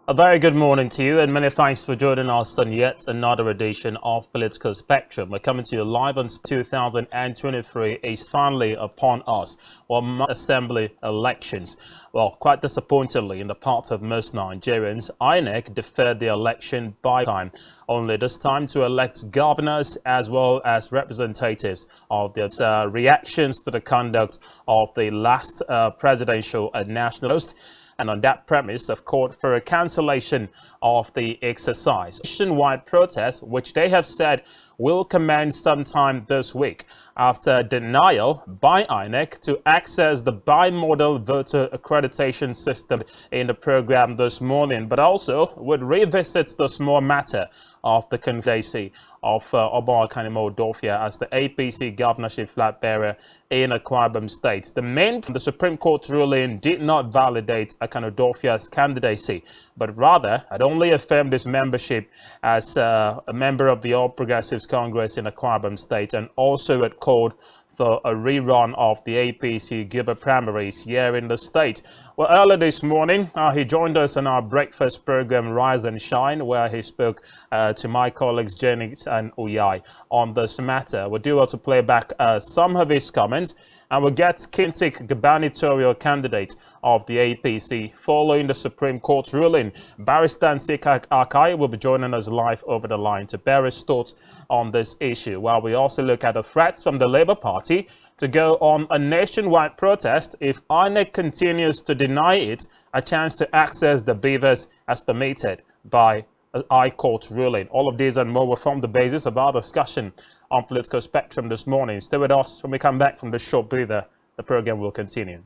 A very good morning to you, and many thanks for joining us on yet another edition of Political Spectrum. We're coming to you live on 2023 is finally upon us. Well, assembly elections. Well, quite disappointingly, in the part of most Nigerians, INEC deferred the election by time, only this time to elect governors as well as representatives of their reactions to the conduct of the last presidential and national host. And on that premise, have called for a cancellation of the exercise. Nationwide protest, which they have said will commence sometime this week after denial by INEC to access the bimodal voter accreditation system in the program this morning, but also would revisit the small matter of the candidacy of Akan Udofia as the APC governorship flag bearer in Akwa Ibom State. The Supreme Court ruling did not validate Akan Udofia's candidacy, but rather had only affirmed his membership as a member of the All Progressives Congress in Akwa Ibom State, and also had called for a rerun of the APC Gilbert primaries here in the state. Well, earlier this morning, he joined us on our breakfast program, Rise and Shine, where he spoke to my colleagues, Janet and Uyai, on this matter. We'll do well to play back some of his comments, and we'll get Kintik, gubernatorial candidate of the APC, following the Supreme Court ruling. Barrister Nsika Akai will be joining us live over the line to bear his thoughts on this issue, while we also look at the threats from the Labour Party to go on a nationwide protest if INEC continues to deny it a chance to access the beavers as permitted by a High Court ruling. All of these and more will form the basis of our discussion on Political Spectrum this morning. Stay with us. When we come back from the short breather, the program will continue.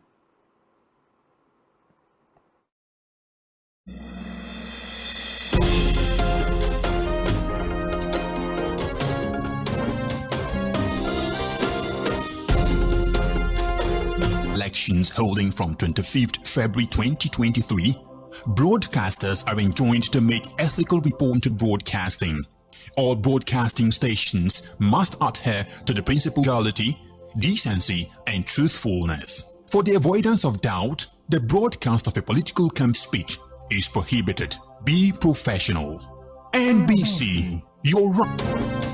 Elections holding from 25th February 2023, broadcasters are enjoined to make ethical reported broadcasting. All broadcasting stations must adhere to the principle of legality, decency, and truthfulness. For the avoidance of doubt, the broadcast of a political speech is prohibited. Be professional. NBC, your right.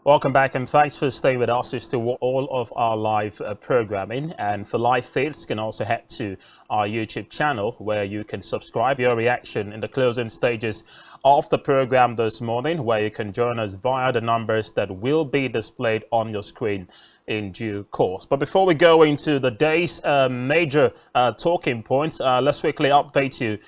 Welcome back, and thanks for staying with us as to all of our live programming. And for live feeds, you can also head to our YouTube channel, where you can subscribe your reaction in the closing stages of the program this morning, where you can join us via the numbers that will be displayed on your screen in due course. But before we go into the day's major talking points, let's quickly update you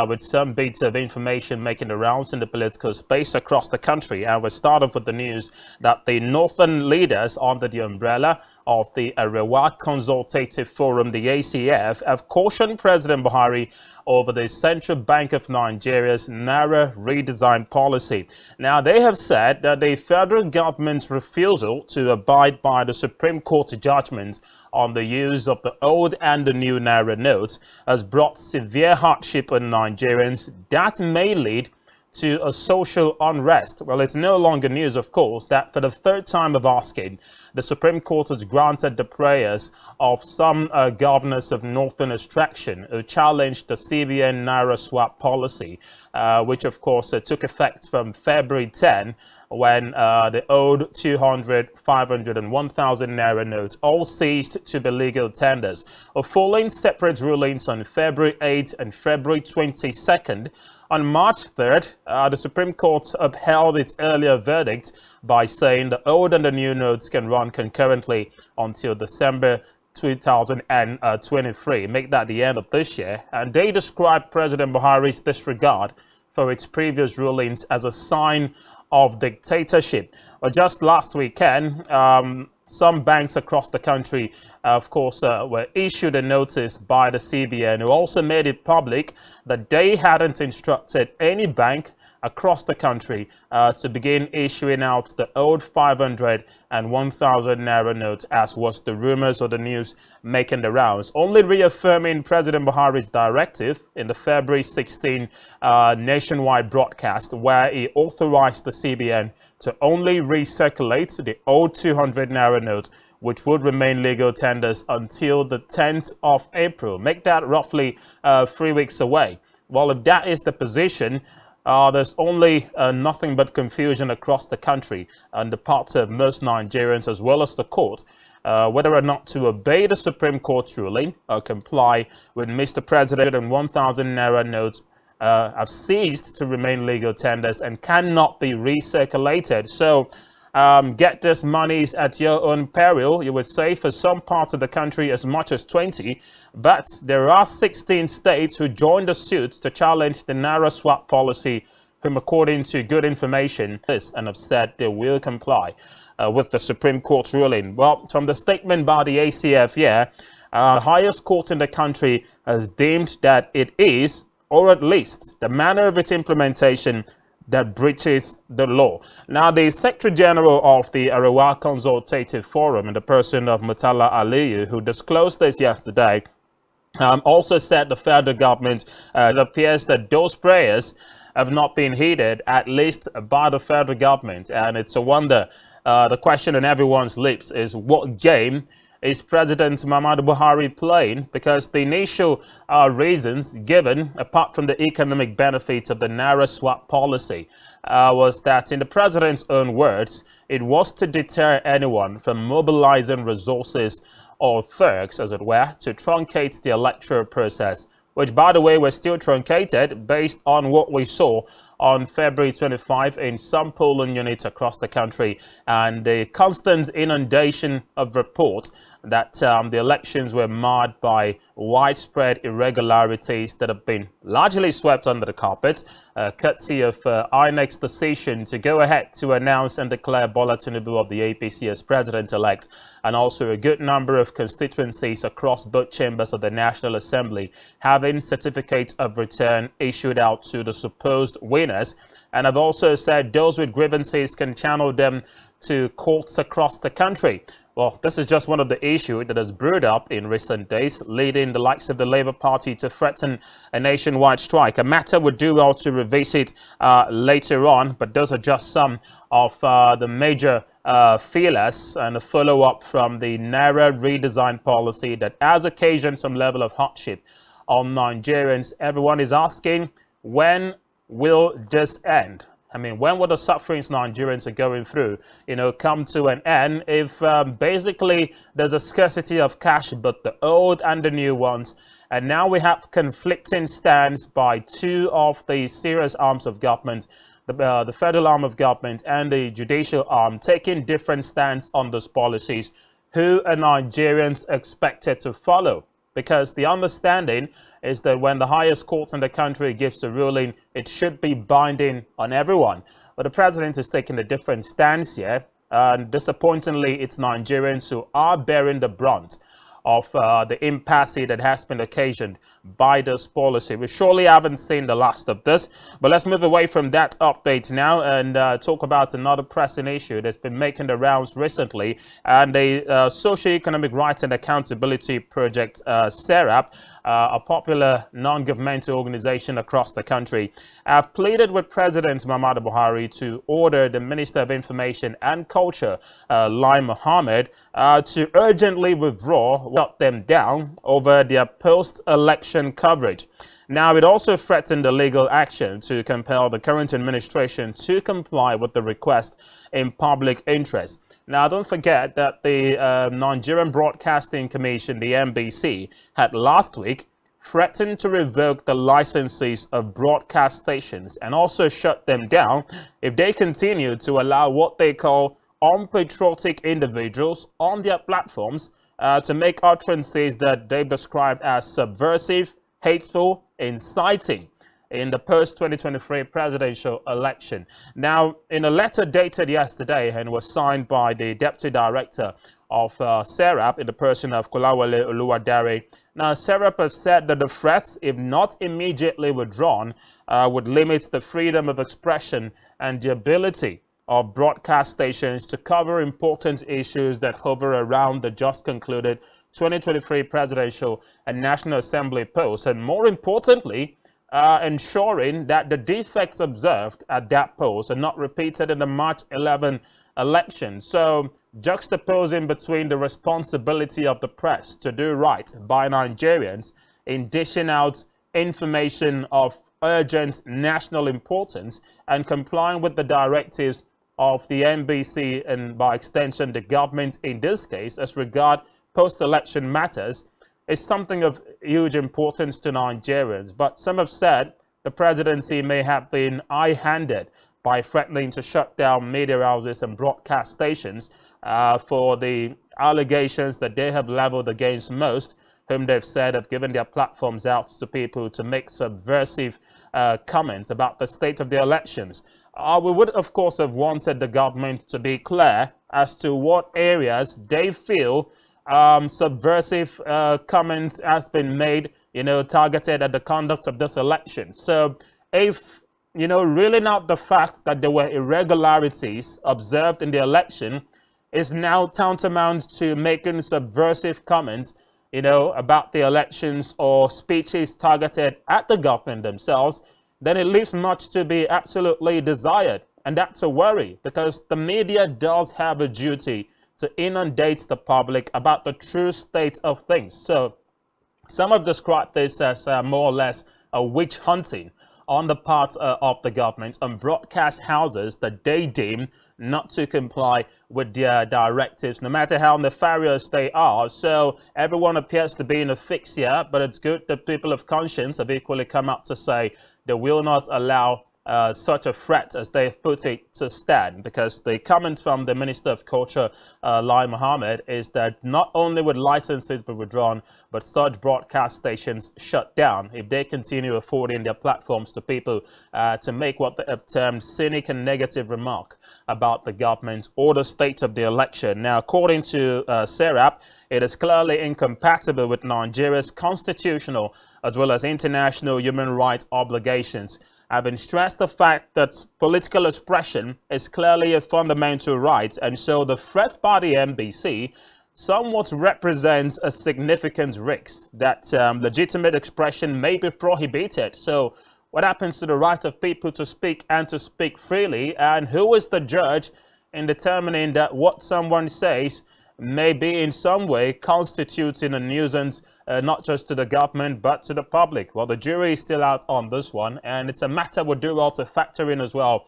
with some bits of information making the rounds in the political space across the country. And we'll start off with the news that the northern leaders under the umbrella of the Arewa Consultative Forum, the ACF, have cautioned President Buhari over the Central Bank of Nigeria's Naira redesign policy. Now, they have said that the federal government's refusal to abide by the Supreme Court judgment on the use of the old and the new Naira notes has brought severe hardship on Nigerians that may lead to a social unrest. Well, it's no longer news, of course, that for the third time of asking, the Supreme Court has granted the prayers of some governors of northern extraction who challenged the CBN Naira swap policy, which of course took effect from February 10, when the old 200, 500 and 1,000 Naira notes all ceased to be legal tenders. Following separate rulings on February 8 and February 22nd, on March 3rd, the Supreme Court upheld its earlier verdict by saying the old and the new notes can run concurrently until December 2023. Make that the end of this year. And they described President Buhari's disregard for its previous rulings as a sign of dictatorship. Well, just last weekend, some banks across the country, of course, were issued a notice by the CBN, who also made it public that they hadn't instructed any bank across the country to begin issuing out the old 500 and 1,000 Naira notes, as was the rumors or the news making the rounds, only reaffirming President Buhari's directive in the February 16 nationwide broadcast, where he authorized the CBN to only recirculate the old 200 Naira note which would remain legal tenders until the 10th of April. Make that roughly 3 weeks away. Well, if that is the position, there's only nothing but confusion across the country and the parts of most Nigerians as well as the court, whether or not to obey the Supreme Court's ruling or comply with Mr. President. And 1,000 naira notes have ceased to remain legal tenders and cannot be recirculated. So get this monies at your own peril, you would say. For some parts of the country as much as 20, but there are 16 states who joined the suit to challenge the naira swap policy, whom, according to good information, and have said they will comply with the Supreme Court's ruling. Well, from the statement by the ACF here, the highest court in the country has deemed that it is, or at least the manner of its implementation, that breaches the law. Now, the Secretary General of the Arewa Consultative Forum, in the person of Murtala Aliyu, who disclosed this yesterday, also said the federal government, it appears that those prayers have not been heeded, at least by the federal government. And it's a wonder. The question on everyone's lips is, what game is President Muhammadu Buhari playing? Because the initial reasons given, apart from the economic benefits of the naira swap policy, was that, in the president's own words, it was to deter anyone from mobilizing resources or thugs, as it were, to truncate the electoral process, which, by the way, was still truncated based on what we saw on February 25 in some polling units across the country, and the constant inundation of reports that the elections were marred by widespread irregularities that have been largely swept under the carpet, courtesy of INEC's decision to go ahead to announce and declare Bola Tinubu of the APC as president-elect, and also a good number of constituencies across both chambers of the National Assembly having certificates of return issued out to the supposed winners. And I've also said those with grievances can channel them to courts across the country. Well, this is just one of the issues that has brewed up in recent days, leading the likes of the Labour Party to threaten a nationwide strike, a matter would do well to revisit later on. But those are just some of the major feelers and a follow-up from the Naira redesign policy that has occasioned some level of hardship on Nigerians. Everyone is asking, when will this end? I mean, when will the sufferings Nigerians are going through, come to an end if basically there's a scarcity of cash, but the old and the new ones, and now we have conflicting stands by two of the serious arms of government, the federal arm of government and the judicial arm, taking different stands on those policies. Who are Nigerians expected to follow? Because the understanding is that when the highest court in the country gives a ruling, it should be binding on everyone. But the president is taking a different stance here. And disappointingly, it's Nigerians who are bearing the brunt of the impasse that has been occasioned by this policy. We surely haven't seen the last of this, but let's move away from that update now and talk about another pressing issue that's been making the rounds recently, and the Socio-Economic Rights and Accountability Project, SERAP, a popular non-governmental organization across the country, have pleaded with President Muhammadu Buhari to order the Minister of Information and Culture, Lai Mohammed, to urgently withdraw, shut them down over their post-election coverage. Now, it also threatened the legal action to compel the current administration to comply with the request in public interest. Now, don't forget that the Nigerian Broadcasting Commission, the NBC, had last week threatened to revoke the licenses of broadcast stations and also shut them down if they continue to allow what they call unpatriotic individuals on their platforms to make utterances that they described as subversive, hateful, inciting in the post-2023 presidential election. Now, in a letter dated yesterday and was signed by the Deputy Director of SERAP in the person of Kolawole Oluwadare, now SERAP have said that the threats, if not immediately withdrawn, would limit the freedom of expression and the ability of broadcast stations to cover important issues that hover around the just concluded 2023 presidential and National Assembly polls, and more importantly, ensuring that the defects observed at that polls are not repeated in the March 11 election. So juxtaposing between the responsibility of the press to do right by Nigerians in dishing out information of urgent national importance and complying with the directives of the NBC and by extension the government in this case as regard post-election matters is something of huge importance to Nigerians. But some have said the presidency may have been high-handed by threatening to shut down media houses and broadcast stations for the allegations that they have leveled against most, whom they've said have given their platforms out to people to make subversive comments about the state of the elections. We would, of course, have wanted the government to be clear as to what areas they feel subversive comments has been made, targeted at the conduct of this election. So if, ruling out the fact that there were irregularities observed in the election is now tantamount to making subversive comments, about the elections or speeches targeted at the government themselves, then it leaves much to be absolutely desired. And that's a worry, because the media does have a duty to inundate the public about the true state of things. So some have described this as more or less a witch hunting on the part of the government and broadcast houses that they deem not to comply with their directives, no matter how nefarious they are. So everyone appears to be in a fix here, but it's good that people of conscience have equally come out to say they will not allow such a threat, as they've put it, to stand, because the comment from the Minister of Culture, Lai Mohammed, is that not only would licenses be withdrawn, but such broadcast stations shut down if they continue affording their platforms to people to make what they have termed cynic and negative remark about the government or the state of the election. Now, according to SERAP, it is clearly incompatible with Nigeria's constitutional as well as international human rights obligations, having stressed the fact that political expression is clearly a fundamental right, and so the threat by the NBC somewhat represents a significant risk that legitimate expression may be prohibited. So what happens to the right of people to speak and to speak freely, and who is the judge in determining that what someone says may be in some way constituting a nuisance, not just to the government, but to the public? Well, the jury is still out on this one, and it's a matter we'll do well to factor in as well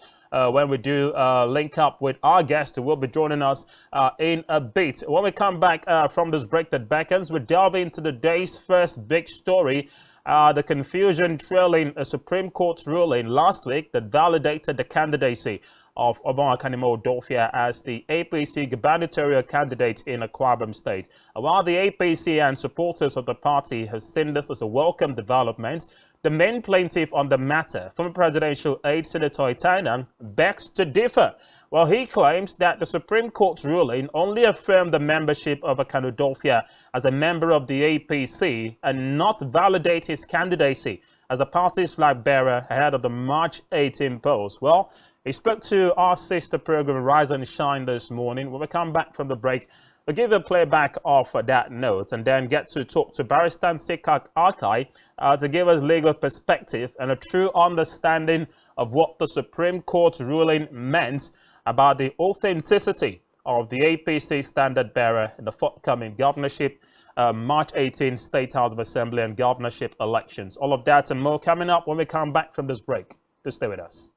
when we do link up with our guest who will be joining us in a bit. When we come back from this break that beckons, we delve into the day's first big story, the confusion trailing a Supreme Court ruling last week that validated the candidacy of Akan Udofia as the APC gubernatorial candidate in Akwa Ibom State. While the APC and supporters of the party have seen this as a welcome development, the main plaintiff on the matter, former presidential aide Senator Enang, begs to differ. Well, he claims that the Supreme Court's ruling only affirmed the membership of Akan Udofia as a member of the APC and not validate his candidacy as the party's flag bearer ahead of the March 18 polls. Well, he spoke to our sister program Rise and Shine this morning. When we come back from the break, we'll give a playback of that note and then get to talk to Barrister Sikak Akai to give us legal perspective and a true understanding of what the Supreme Court ruling meant about the authenticity of the APC standard bearer in the forthcoming governorship, March 18 State House of Assembly and governorship elections. All of that and more coming up when we come back from this break. Just stay with us.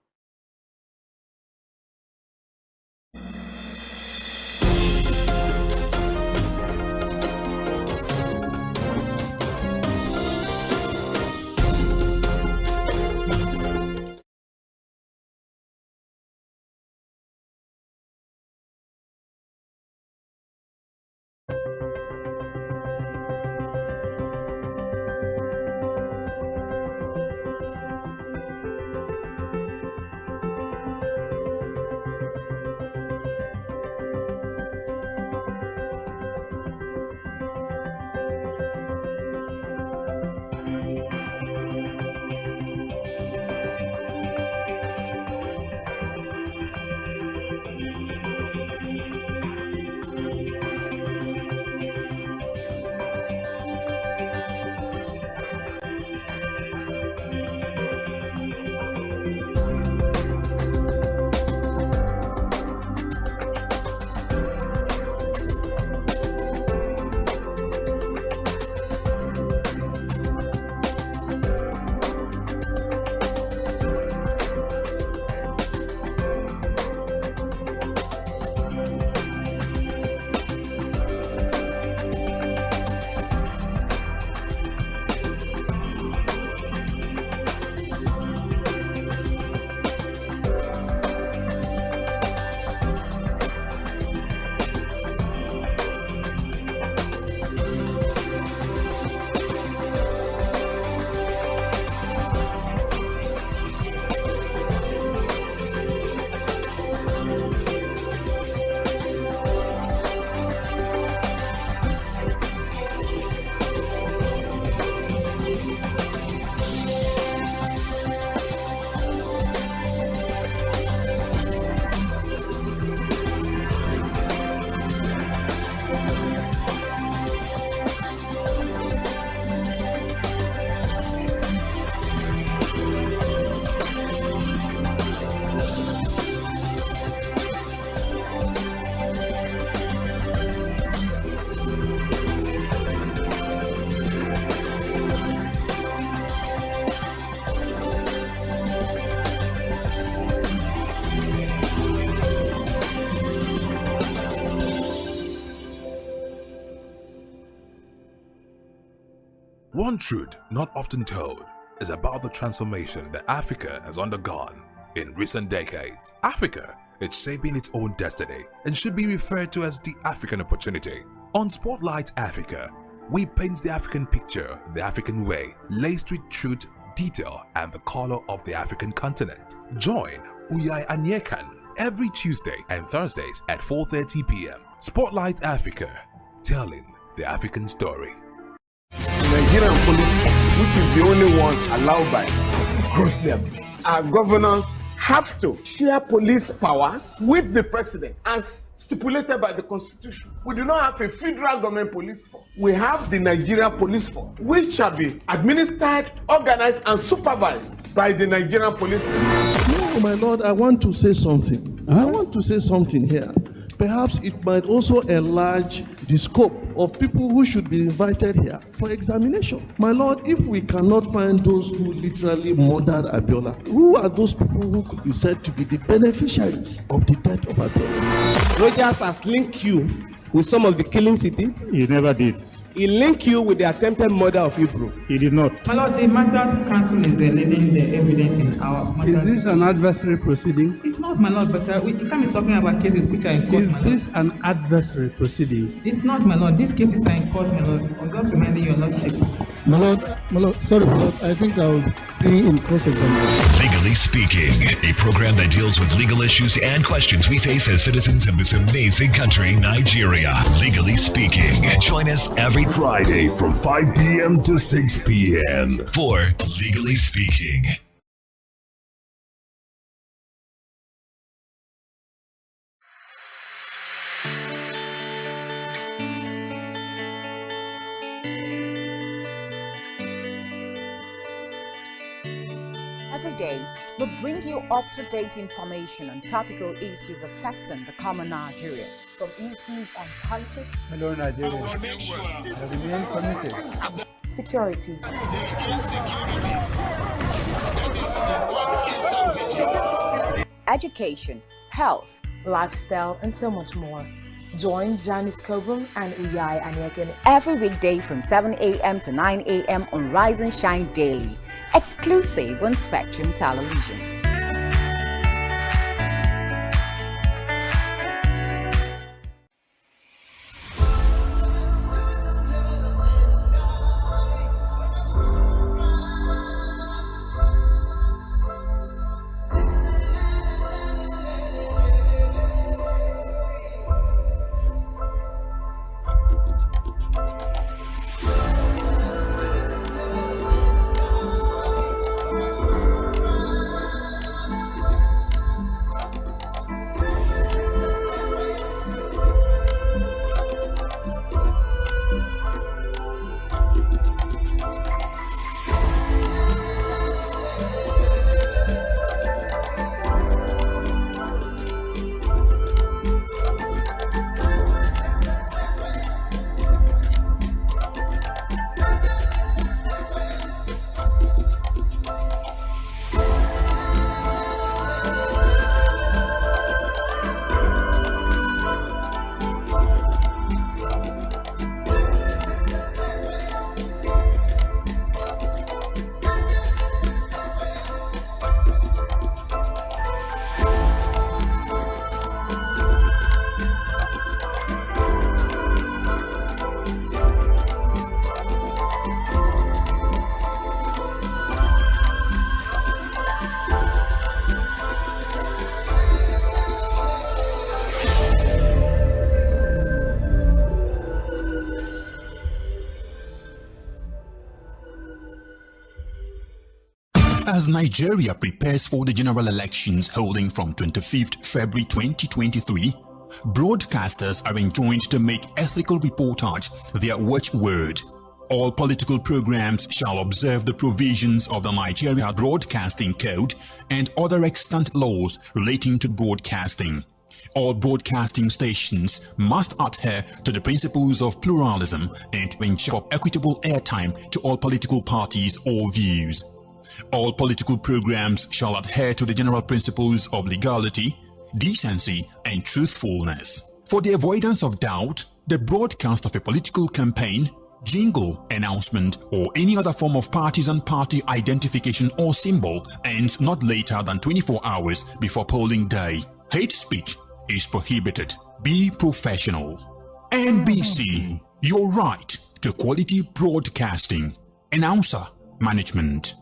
One truth not often told is about the transformation that Africa has undergone in recent decades. Africa is shaping its own destiny and should be referred to as the African opportunity. On Spotlight Africa, we paint the African picture the African way, laced with truth, detail, and the color of the African continent. Join Uyai and Akan every Tuesday and Thursdays at 4:30 p.m. Spotlight Africa, telling the African story. The Nigerian police, which is the only one allowed by cross them. Our governors have to share police powers with the president as stipulated by the constitution. We do not have a federal government police force. We have the Nigeria police force, which shall be administered, organized, and supervised by the Nigerian police force. No, my lord, I want to say something. I want to say something here. Perhaps it might also enlarge the scope of people who should be invited here for examination. My lord, if we cannot find those who literally murdered Abiola, who are those people who could be said to be the beneficiaries of the death of Abiola? Rogers has linked you with some of the killings he did. He never did. He linked you with the attempted murder of Hebrew. He did not. My lord, the matters council is leading the evidence in our matters. Is this an adversary proceeding? It's not, my lord, but we can't be talking about cases which are in court, my lord. Is this an adversary proceeding? It's not, my lord. These cases are in court, my lord. I'm just reminding your lordship. My lord, sorry, my lord, I think I'll be in cross-examination. Legally Speaking, a program that deals with legal issues and questions we face as citizens of this amazing country, Nigeria. Legally Speaking. Join us every Friday from 5 p.m. to 6 p.m. for Legally Speaking. Every day, we bring you up-to-date information on topical issues affecting the common Nigerian. From issues on politics, Hello, Nigeria. I remain committed. security, education, health, lifestyle, and so much more. Join Janice Kobum and Uyai Akan every weekday from 7 a.m. to 9 a.m. on Rise and Shine Daily, exclusive on Spectrum Television. As Nigeria prepares for the general elections holding from 25th February 2023, broadcasters are enjoined to make ethical reportage their watchword. All political programs shall observe the provisions of the Nigeria Broadcasting Code and other extant laws relating to broadcasting. All broadcasting stations must adhere to the principles of pluralism and ensure equitable airtime to all political parties or views. All political programs shall adhere to the general principles of legality, decency, and truthfulness. For the avoidance of doubt, the broadcast of a political campaign, jingle, announcement, or any other form of partisan party identification or symbol ends not later than 24 hours before polling day. Hate speech is prohibited. Be professional. NBC, your right to quality broadcasting. Announcer Management.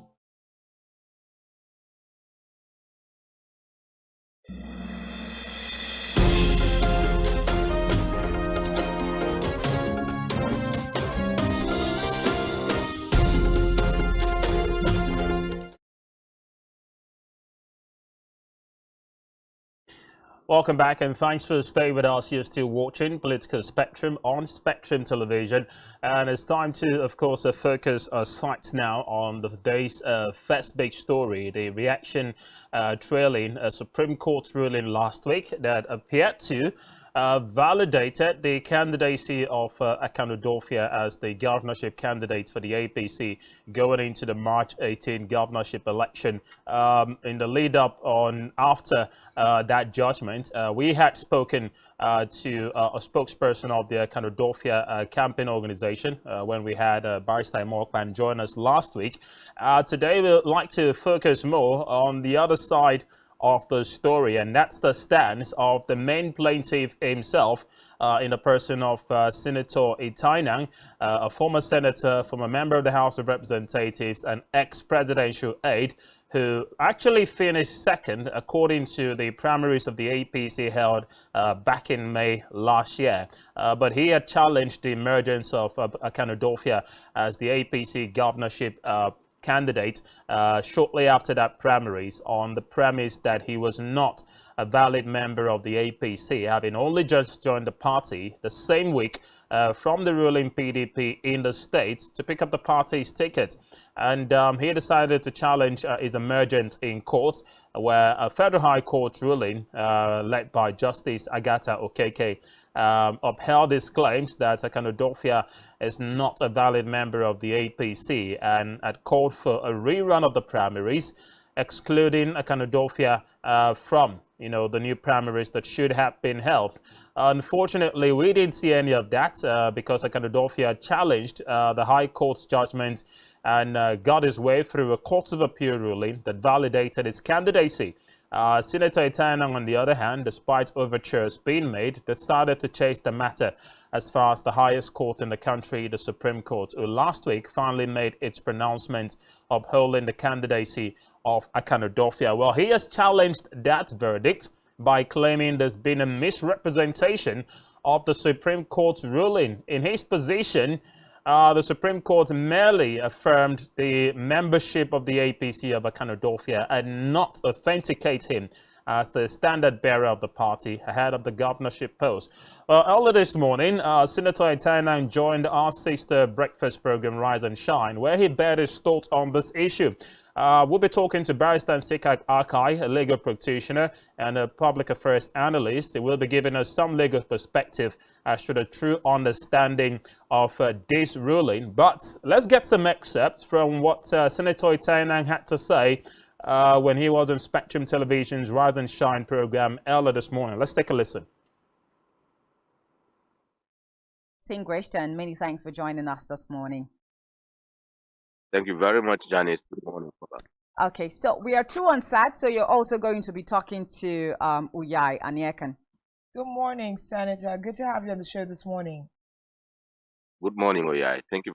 Welcome back, and thanks for staying with us. You're still watching Political Spectrum on Spectrum Television, and it's time to, of course, focus our sights now on the day's first big story, the reaction trailing a Supreme Court ruling last week that appeared to validated the candidacy of Akan Udofia as the governorship candidate for the APC going into the March 18 governorship election. In the lead up on after that judgment, we had spoken to a spokesperson of the Akan Udofia campaign organization when we had Barrister Akan join us last week. Today we'd like to focus more on the other side of the story, and that's the stance of the main plaintiff himself, in the person of Senator Enang, a former senator, former member of the House of Representatives, and ex-presidential aide, who actually finished second according to the primaries of the APC held back in May last year. But he had challenged the emergence of Akan Udofia as the APC governorship candidate shortly after that primaries, on the premise that he was not a valid member of the APC, having only just joined the party the same week from the ruling PDP in the state to pick up the party's ticket. And he decided to challenge his emergence in court, where a federal high court ruling led by Justice Agatha Okeke upheld his claims that Akan Udofia is not a valid member of the APC, and had called for a rerun of the primaries, excluding Akan Udofia from the new primaries that should have been held. Unfortunately, we didn't see any of that because Akan Udofia challenged the High Court's judgment and got his way through a Court of Appeal ruling that validated his candidacy. Senator Enang, on the other hand, despite overtures being made, decided to chase the matter as far as the highest court in the country, the Supreme Court, who last week finally made its pronouncement upholding the candidacy of Akan Udofia. Well, he has challenged that verdict by claiming there's been a misrepresentation of the Supreme Court's ruling. In his position, the Supreme Court merely affirmed the membership of the APC of Akan Udofia and not authenticate him as the standard bearer of the party ahead of the governorship post. Earlier this morning, Senator Enang joined our sister breakfast program Rise and Shine, where he bared his thoughts on this issue. We'll be talking to Barrister Akan, a legal practitioner and a public affairs analyst. He will be giving us some legal perspective as to the true understanding of this ruling. But let's get some excerpts from what Senator Enang had to say when he was on Spectrum Television's Rise and Shine program earlier this morning. Let's take a listen. Distinguished, and many thanks for joining us this morning. Thank you very much, Janice. Good morning. Okay, so we are two on set, so you're also going to be talking to Uyai and Akan. Good morning, Senator. Good to have you on the show this morning. Good morning, Uyai. Thank you.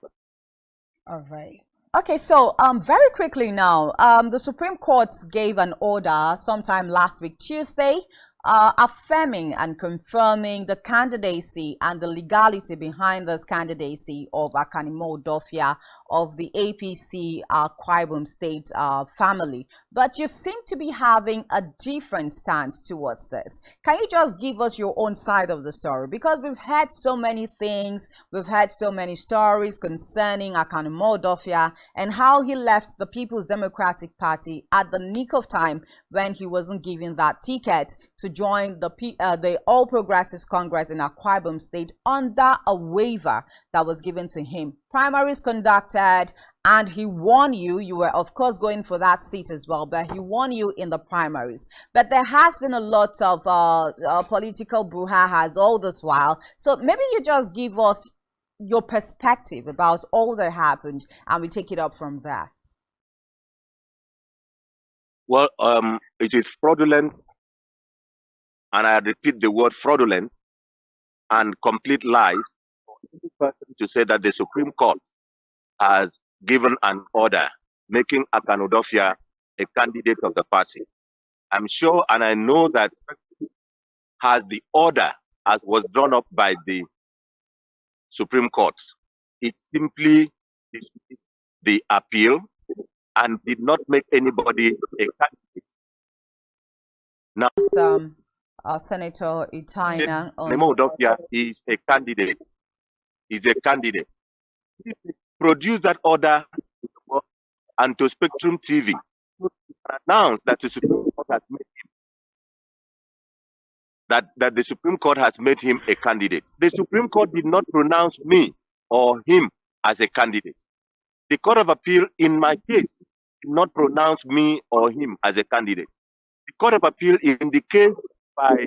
All right. Okay, so very quickly now, the Supreme Court gave an order sometime last week, Tuesday, affirming and confirming the candidacy and the legality behind this candidacy of Akan Udofia of the APC Akwa State family. But you seem to be having a different stance towards this. Can you just give us your own side of the story? Because we've had so many things, we've had so many stories concerning Akan Udofia and how he left the People's Democratic Party at the nick of time when he wasn't given that ticket to join the All Progressives Congress in Akwa State under a waiver that was given to him. Primaries conducted, and he won you. You were, of course, going for that seat as well, but he won you in the primaries. But there has been a lot of political brouhaha all this while. So maybe you just give us your perspective about all that happened, and we take it up from there. Well, it is fraudulent, and I repeat the word fraudulent, and complete lies for any person to say that the Supreme Court has given an order making Akan Udofia a candidate of the party. I'm sure and I know that has the order as was drawn up by the Supreme Court. It simply dismissed the appeal and did not make anybody a candidate. Now, Senator Enang Udofia is a candidate. Is a candidate. Produce that order and to Spectrum TV announce that the Supreme Court has made him that the Supreme Court has made him a candidate. The Supreme Court did not pronounce me or him as a candidate. The Court of Appeal in my case did not pronounce me or him as a candidate. The Court of Appeal in the case by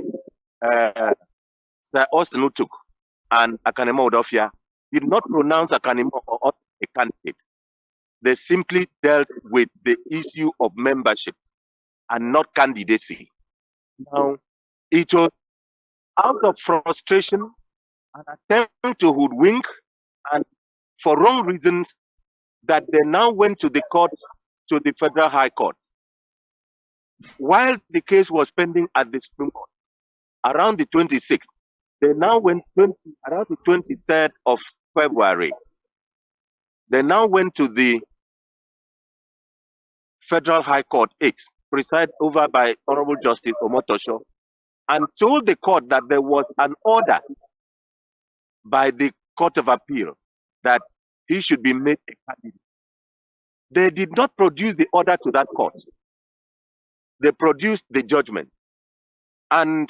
Sir Austin Utuk and Akanemo Udofia did not pronounce Akanemo or a candidate. They simply dealt with the issue of membership and not candidacy. Now, it was out of frustration, an attempt to hoodwink, and for wrong reasons that they now went to the courts, to the Federal High Court. While the case was pending at the Supreme Court, around the 26th, they now went around the 23rd of February. They now went to the Federal High Court 8, presided over by Honorable Justice Omotosho, and told the court that there was an order by the Court of Appeal that he should be made a candidate. They did not produce the order to that court. They produced the judgment. And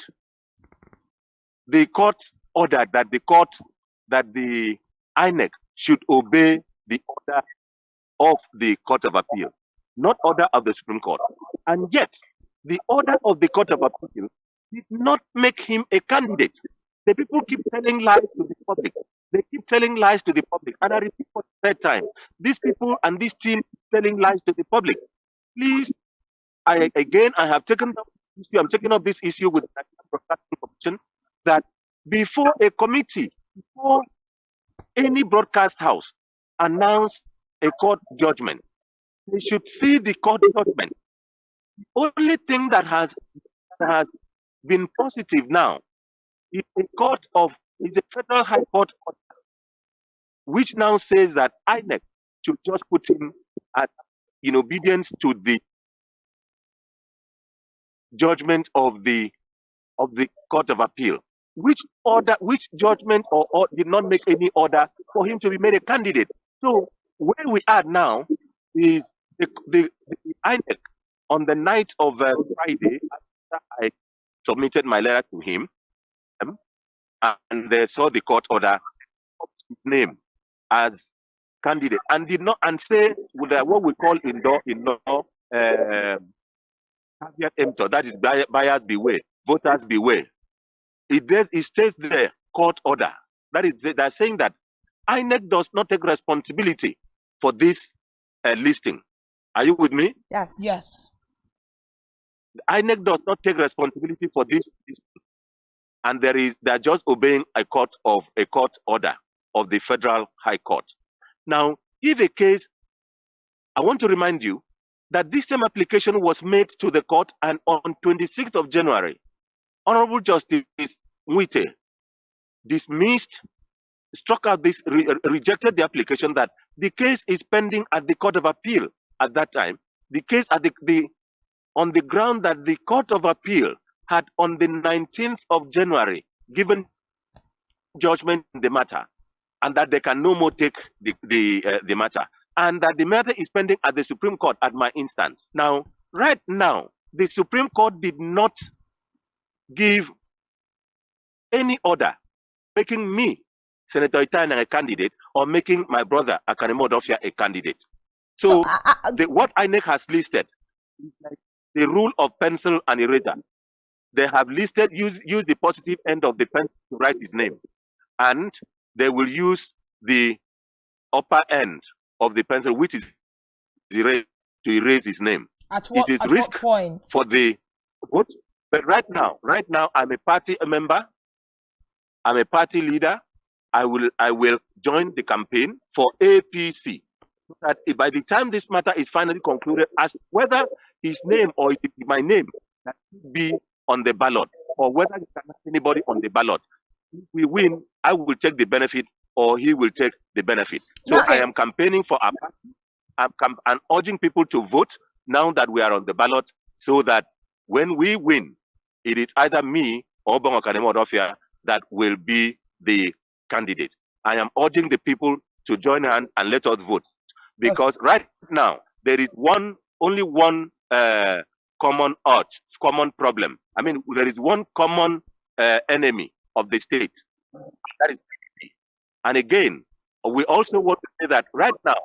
the court ordered that the INEC should obey the order of the Court of Appeal, not order of the Supreme Court. And yet, the order of the Court of Appeal did not make him a candidate. The people keep telling lies to the public. They keep telling lies to the public. And I repeat for the third time, these people and this team telling lies to the public. Please, I have taken up this issue. I'm taking up this issue with the National Broadcasting Commission that before a committee, before any broadcast house announce a court judgment, they should see the court judgment. The only thing that has been positive now is a Federal High Court order, which now says that INEC should just put him in obedience to the judgment of the Court of Appeal. Which judgment or did not make any order for him to be made a candidate. So where we are now is the INEC on the night of Friday, after I submitted my letter to him, and they saw the court order of his name as candidate and did not say with what we call in law caveat emptor, that is buyers beware, voters beware. It stays there, court order. That is, they're saying that INEC does not take responsibility for this listing. Are you with me? Yes. Yes. INEC does not take responsibility for this, and they're just obeying a court order of the Federal High Court. Now, if a case, I want to remind you that this same application was made to the court, and on 26th of January, Honorable Justice Mwite dismissed, struck out this, rejected the application that the case is pending at the Court of Appeal at that time. The case at on the ground that the Court of Appeal had on the 19th of January given judgment in the matter, and that they can no more take the matter, and that the matter is pending at the Supreme Court at my instance. Now, right now, the Supreme Court did not give any order making me, Senator Enang, a candidate, or making my brother Akanemo Udofia a candidate. So what INEC has listed is like the rule of pencil and eraser. They have listed, use the positive end of the pencil to write his name, and they will use the upper end of the pencil, which is to erase his name. At what, it is at risk what point? For the vote. But right now, I'm a party member. I'm a party leader. I will join the campaign for APC. So that by the time this matter is finally concluded, as whether his name or it's my name that should be on the ballot, or whether anybody on the ballot, if we win, I will take the benefit, or he will take the benefit. So I am campaigning for our party. I'm urging people to vote now that we are on the ballot, so that when we win, it is either me or Udofia that will be the candidate. I am urging the people to join hands and let us vote, because right now there is only one common problem. I mean, there is one common enemy of the state. That is APC. And again, we also want to say that right now,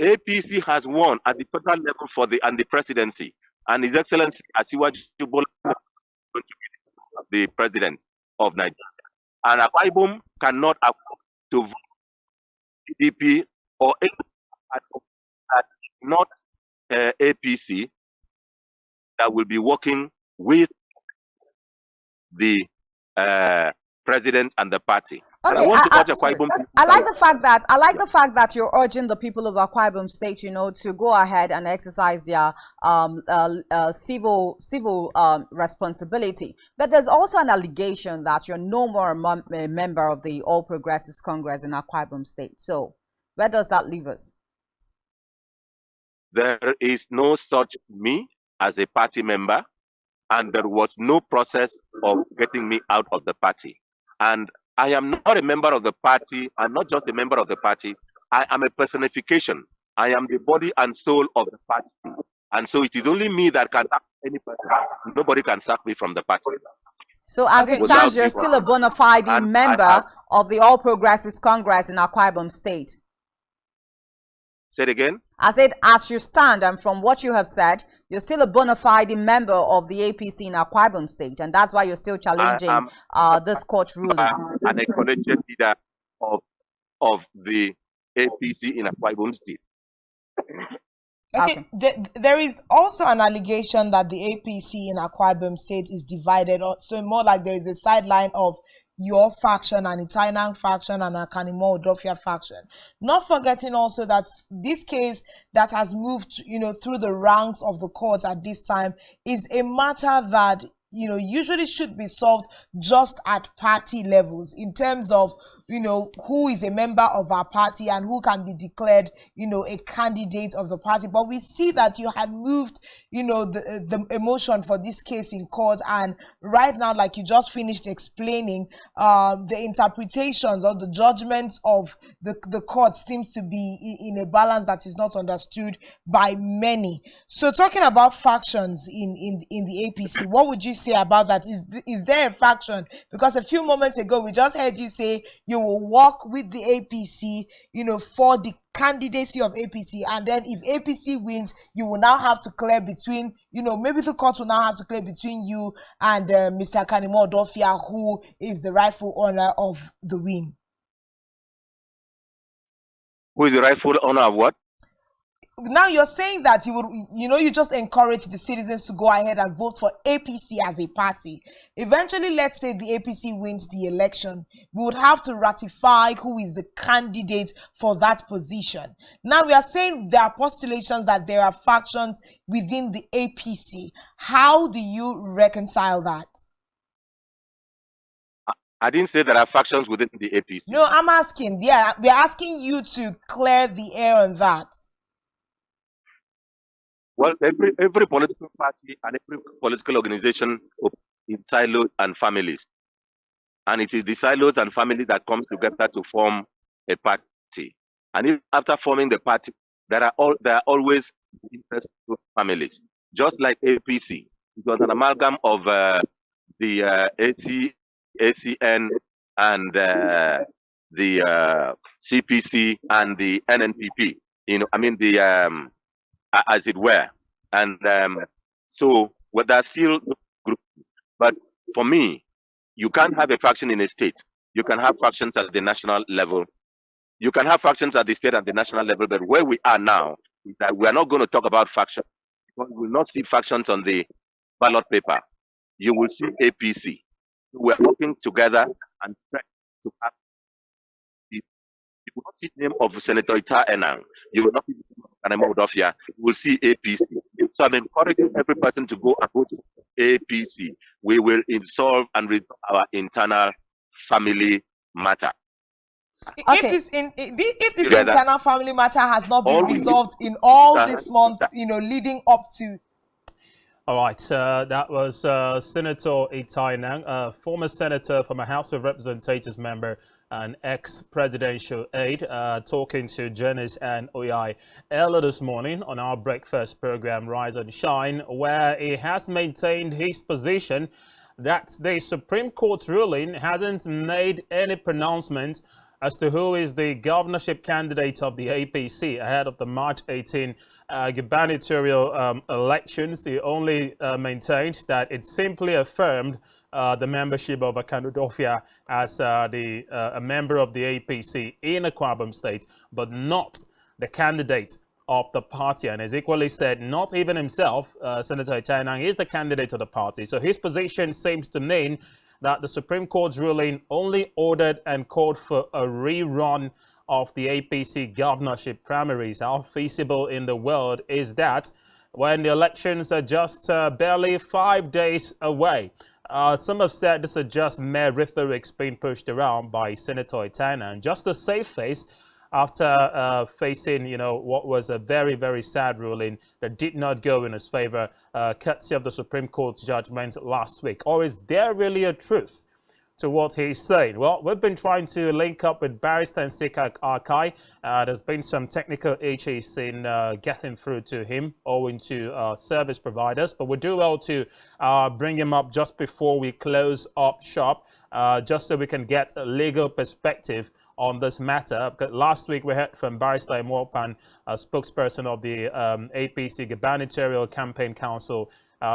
APC has won at the federal level for the presidency, and His Excellency Asiwaju Bola going to be the president of Nigeria. And Akwa Ibom cannot afford to vote PDP or any that not APC that will be working with the president and the party. Okay, I want to urge sorry. I like the fact that you're urging the people of Akwa Ibom State, to go ahead and exercise their civil responsibility. But there's also an allegation that you're no more a member of the All Progressives Congress in Akwa Ibom State. So where does that leave us? There is no such me as a party member, and there was no process of getting me out of the party. And I am not a member of the party. I'm not just a member of the party. I am a personification. I am the body and soul of the party. And so it is only me that can sack any person. Nobody can sack me from the party. So as it stands, you're still a bona fide member of the All Progressives Congress in Akwa Ibom State. Say it again? I said, as you stand, and from what you have said, you're still a bona fide member of the APC in Akwa Ibom State, and that's why you're still challenging this court ruling. I'm an acknowledged leader of the APC in Akwa Ibom State. Okay. There is also an allegation that the APC in Akwa Ibom State is divided, so more like there is a sideline of your faction and the Enang faction and Akan Udofia faction. Not forgetting also that this case that has moved, through the ranks of the courts at this time is a matter that usually should be solved just at party levels in terms of, who is a member of our party and who can be declared, a candidate of the party. But we see that you had moved, the emotion for this case in court. And right now, like you just finished explaining, the interpretations or the judgments of the court seems to be in a balance that is not understood by many. So talking about factions in the APC, what would you say about that? Is there a faction? Because a few moments ago, we just heard you say you will work with the APC, for the candidacy of APC, and then if APC wins, you will now have to clear between, maybe the court will now have to clear between you and Mr. Akan Udofia, who is the rightful owner of the win. Who is the rightful owner of what? Now you're saying that you would, you just encourage the citizens to go ahead and vote for APC as a party. Eventually, let's say the APC wins the election, we would have to ratify who is the candidate for that position. Now we are saying there are postulations that there are factions within the APC. How do you reconcile that? I didn't say there are factions within the APC. No, I'm asking. Yeah, we're asking you to clear the air on that. Well, every political party and every political organization is silos and families. And it is the silos and family that comes together to form a party. And after forming the party, there are always interested families. Just like APC, it was an amalgam of the ACN and the CPC and the NNPP. As it were. And so there are still groups. But for me, you can't have a faction in a state. You can have factions at the national level. You can have factions at the state and the national level, but where we are now is that we are not going to talk about factions, because we will not see factions on the ballot paper. You will see APC. We are working together and trying to have. You will not see the name of Senator Enang. You will not see the name of Udofia. You will see APC. So I'm encouraging every person to go and vote APC. We will solve and resolve our internal family matter. If this internal family matter has not been resolved in all this month, leading up to. All right, that was Senator Enang, former senator from a House of Representatives member and ex-presidential aide, talking to journalists and OI earlier this morning on our breakfast program, Rise and Shine, where he has maintained his position that the Supreme Court ruling hasn't made any pronouncement as to who is the governorship candidate of the APC ahead of the March 18 gubernatorial elections. He only maintained that it simply affirmed the membership of Akan Udofia as a member of the APC in Akwa Ibom State, but not the candidate of the party. And as equally said, not even himself, Senator Enang, is the candidate of the party. So his position seems to mean that the Supreme Court's ruling only ordered and called for a rerun of the APC governorship primaries. How feasible in the world is that when the elections are just barely 5 days away? Some have said this is just mere rhetoric being pushed around by Senator Enang, and just to save face after facing, what was a very, very sad ruling that did not go in his favor, courtesy of the Supreme Court's judgment last week. Or is there really a truth to what he's saying? Well, we've been trying to link up with Barrister and Sikak Akai. There's been some technical issues in getting through to him owing to service providers, but we do well to bring him up just before we close up shop, just so we can get a legal perspective on this matter. Because last week we heard from Barrister Imwopan, a spokesperson of the APC Gubernatorial Campaign Council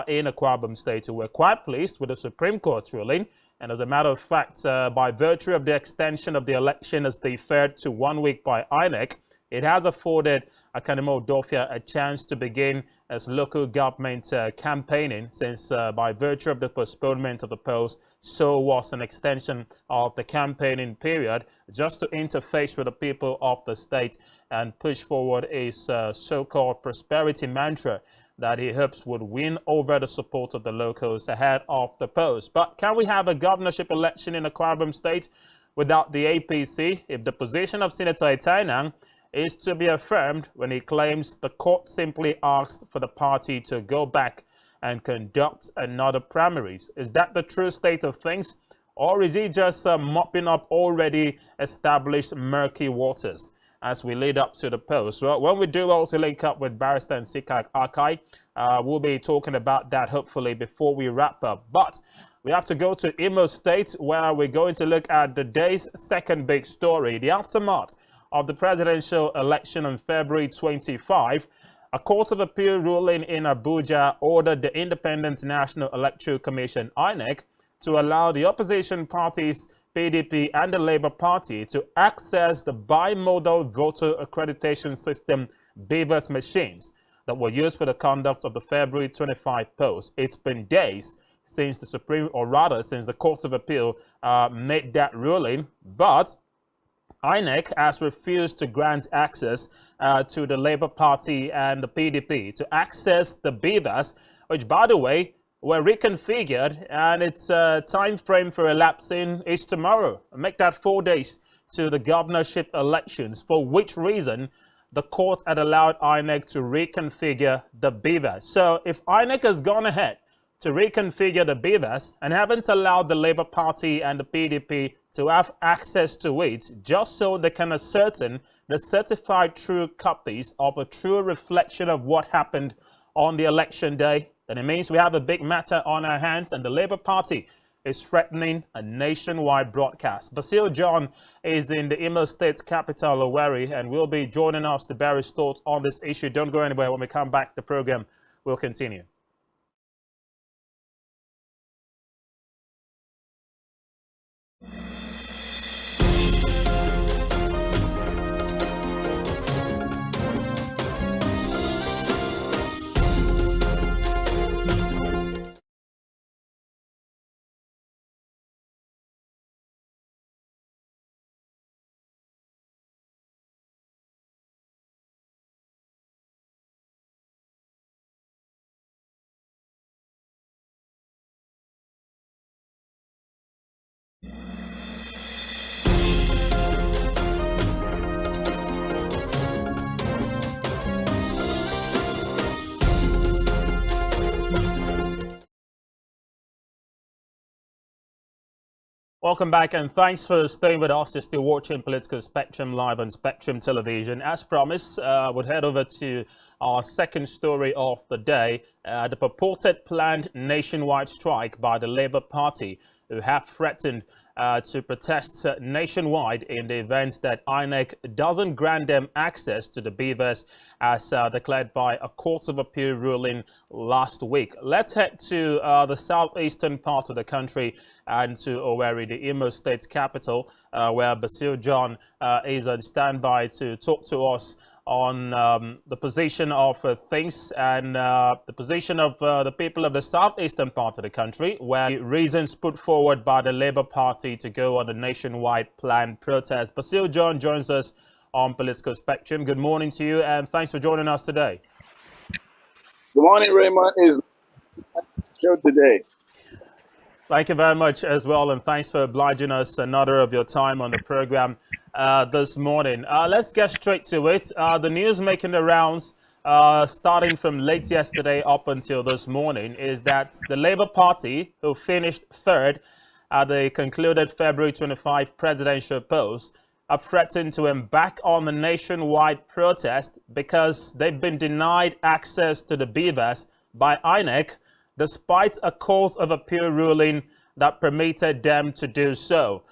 in Akwa Ibom State, who were quite pleased with the Supreme Court ruling. And as a matter of fact, by virtue of the extension of the election as deferred to 1 week by INEC, it has afforded Akan Udofia a chance to begin as local government campaigning, since by virtue of the postponement of the polls, so was an extension of the campaigning period just to interface with the people of the state and push forward his so-called prosperity mantra that he hopes would win over the support of the locals ahead of the polls. But can we have a governorship election in Akwa Ibom State without the APC if the position of Senator Enang is to be affirmed when he claims the court simply asked for the party to go back and conduct another primaries? Is that the true state of things? Or is he just mopping up already established murky waters as we lead up to the polls? Well, when we do also link up with Barrister and Sikak Akai, we'll be talking about that hopefully before we wrap up. But we have to go to Imo State, where we're going to look at the day's second big story, the aftermath of the presidential election on February 25. A Court of Appeal ruling in Abuja ordered the Independent National Electoral Commission, INEC, to allow the opposition parties, PDP and the Labour Party, to access the bimodal voter accreditation system BVAS machines that were used for the conduct of the February 25 polls. It's been days since the since the Court of Appeal made that ruling, but INEC has refused to grant access to the Labour Party and the PDP to access the BVAS, which, by the way, were reconfigured, and its time frame for elapsing is tomorrow. Make that 4 days to the governorship elections, for which reason the court had allowed INEC to reconfigure the BVAS. So if INEC has gone ahead to reconfigure the BVAS and haven't allowed the Labour Party and the PDP to have access to it, just so they can ascertain the certified true copies of a true reflection of what happened on the election day, then it means we have a big matter on our hands, and the Labour Party is threatening a nationwide broadcast. Basil John is in the Imo State capital, Owerri, and will be joining us to bear his thoughts on this issue. Don't go anywhere. When we come back, the program will continue. Welcome back, and thanks for staying with us. You're still watching Political Spectrum live on Spectrum Television. As promised, we'll head over to our second story of the day, the purported planned nationwide strike by the Labour Party, who have threatened to protest nationwide in the event that INEC doesn't grant them access to the beavers as declared by a Court of Appeal ruling last week. Let's head to the southeastern part of the country and to Owerri, the Imo State capital, where Basil John is on standby to talk to us on the position of things and the position of the people of the southeastern part of the country, where the reasons put forward by the Labour Party to go on a nationwide planned protest. Basil John joins us on Political Spectrum. Good morning to you, and thanks for joining us today. Good morning, Raymond. Is show today. Thank you very much as well, and thanks for obliging us another of your time on the program this morning. Let's get straight to it. The news making the rounds starting from late yesterday up until this morning is that the Labour Party, who finished third at the concluded February 25 presidential polls, have threatened to embark on a nationwide protest because they've been denied access to the beavers by INEC, despite a Court of Appeal ruling that permitted them to do so.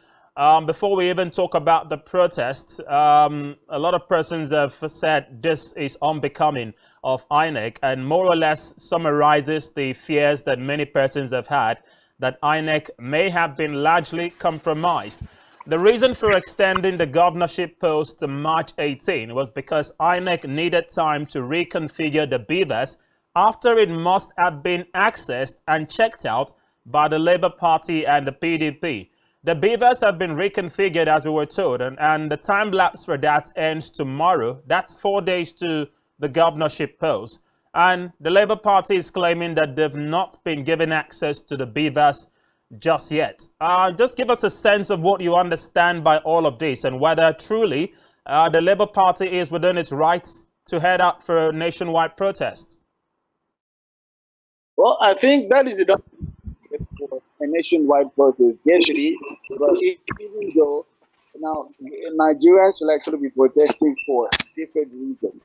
Before we even talk about the protest, a lot of persons have said this is unbecoming of INEC and more or less summarizes the fears that many persons have had that INEC may have been largely compromised. The reason for extending the governorship post to March 18 was because INEC needed time to reconfigure the beavers after it must have been accessed and checked out by the Labour Party and the PDP. The beavers have been reconfigured, as we were told, and the time lapse for that ends tomorrow. That's 4 days to the governorship post. And the Labour Party is claiming that they've not been given access to the beavers just yet. Just give us a sense of what you understand by all of this and whether truly the Labour Party is within its rights to head out for a nationwide protest. Well, I think that is a nationwide protest. Yes, it is. But even though now Nigerians will actually be protesting for different reasons,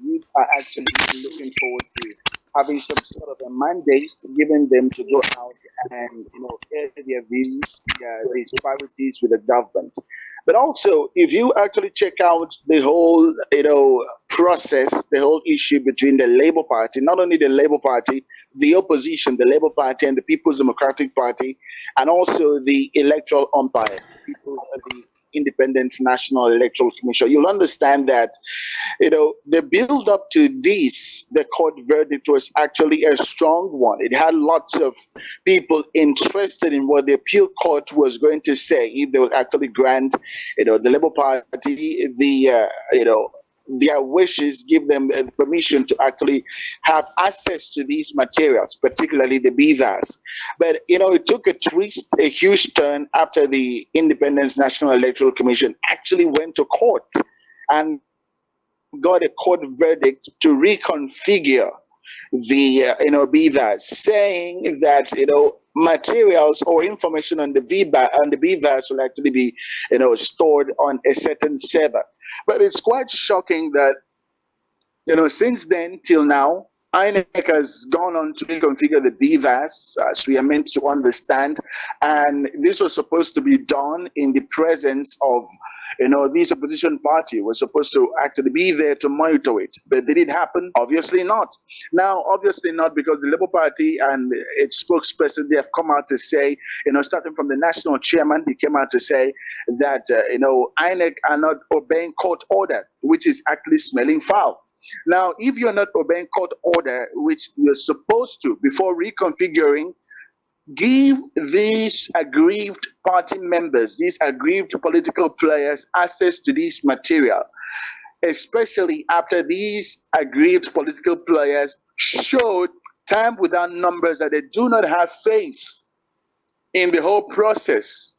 we are actually looking forward to having some sort of a mandate given them to go out and share their views, their disparities with the government. But also, if you actually check out the whole, process, the whole issue between the Labour Party, not only the Labour Party, the opposition, the Labour Party and the People's Democratic Party, and also the electoral umpire, the Independent National Electoral Commission, you'll understand that, the build up to this, the court verdict was actually a strong one. It had lots of people interested in what the appeal court was going to say if they would actually grant, the Labour Party their wishes, give them permission to actually have access to these materials, particularly the beavers. But, it took a twist, a huge turn after the Independent National Electoral Commission actually went to court and got a court verdict to reconfigure the, beavers, saying that, materials or information on the beavers will actually be, stored on a certain server. But it's quite shocking that, since then till now, INEC has gone on to reconfigure the beavers, as we are meant to understand, and this was supposed to be done in the presence of, this opposition party was supposed to actually be there to monitor it. But did it happen? Obviously not. Now, obviously not, because the Labour Party and its spokesperson, they have come out to say, starting from the national chairman, he came out to say that, INEC are not obeying court order, which is actually smelling foul. Now, if you're not obeying court order, which you're supposed to, before reconfiguring, give these aggrieved party members, these aggrieved political players, access to this material, especially after these aggrieved political players showed time without numbers that they do not have faith in the whole process.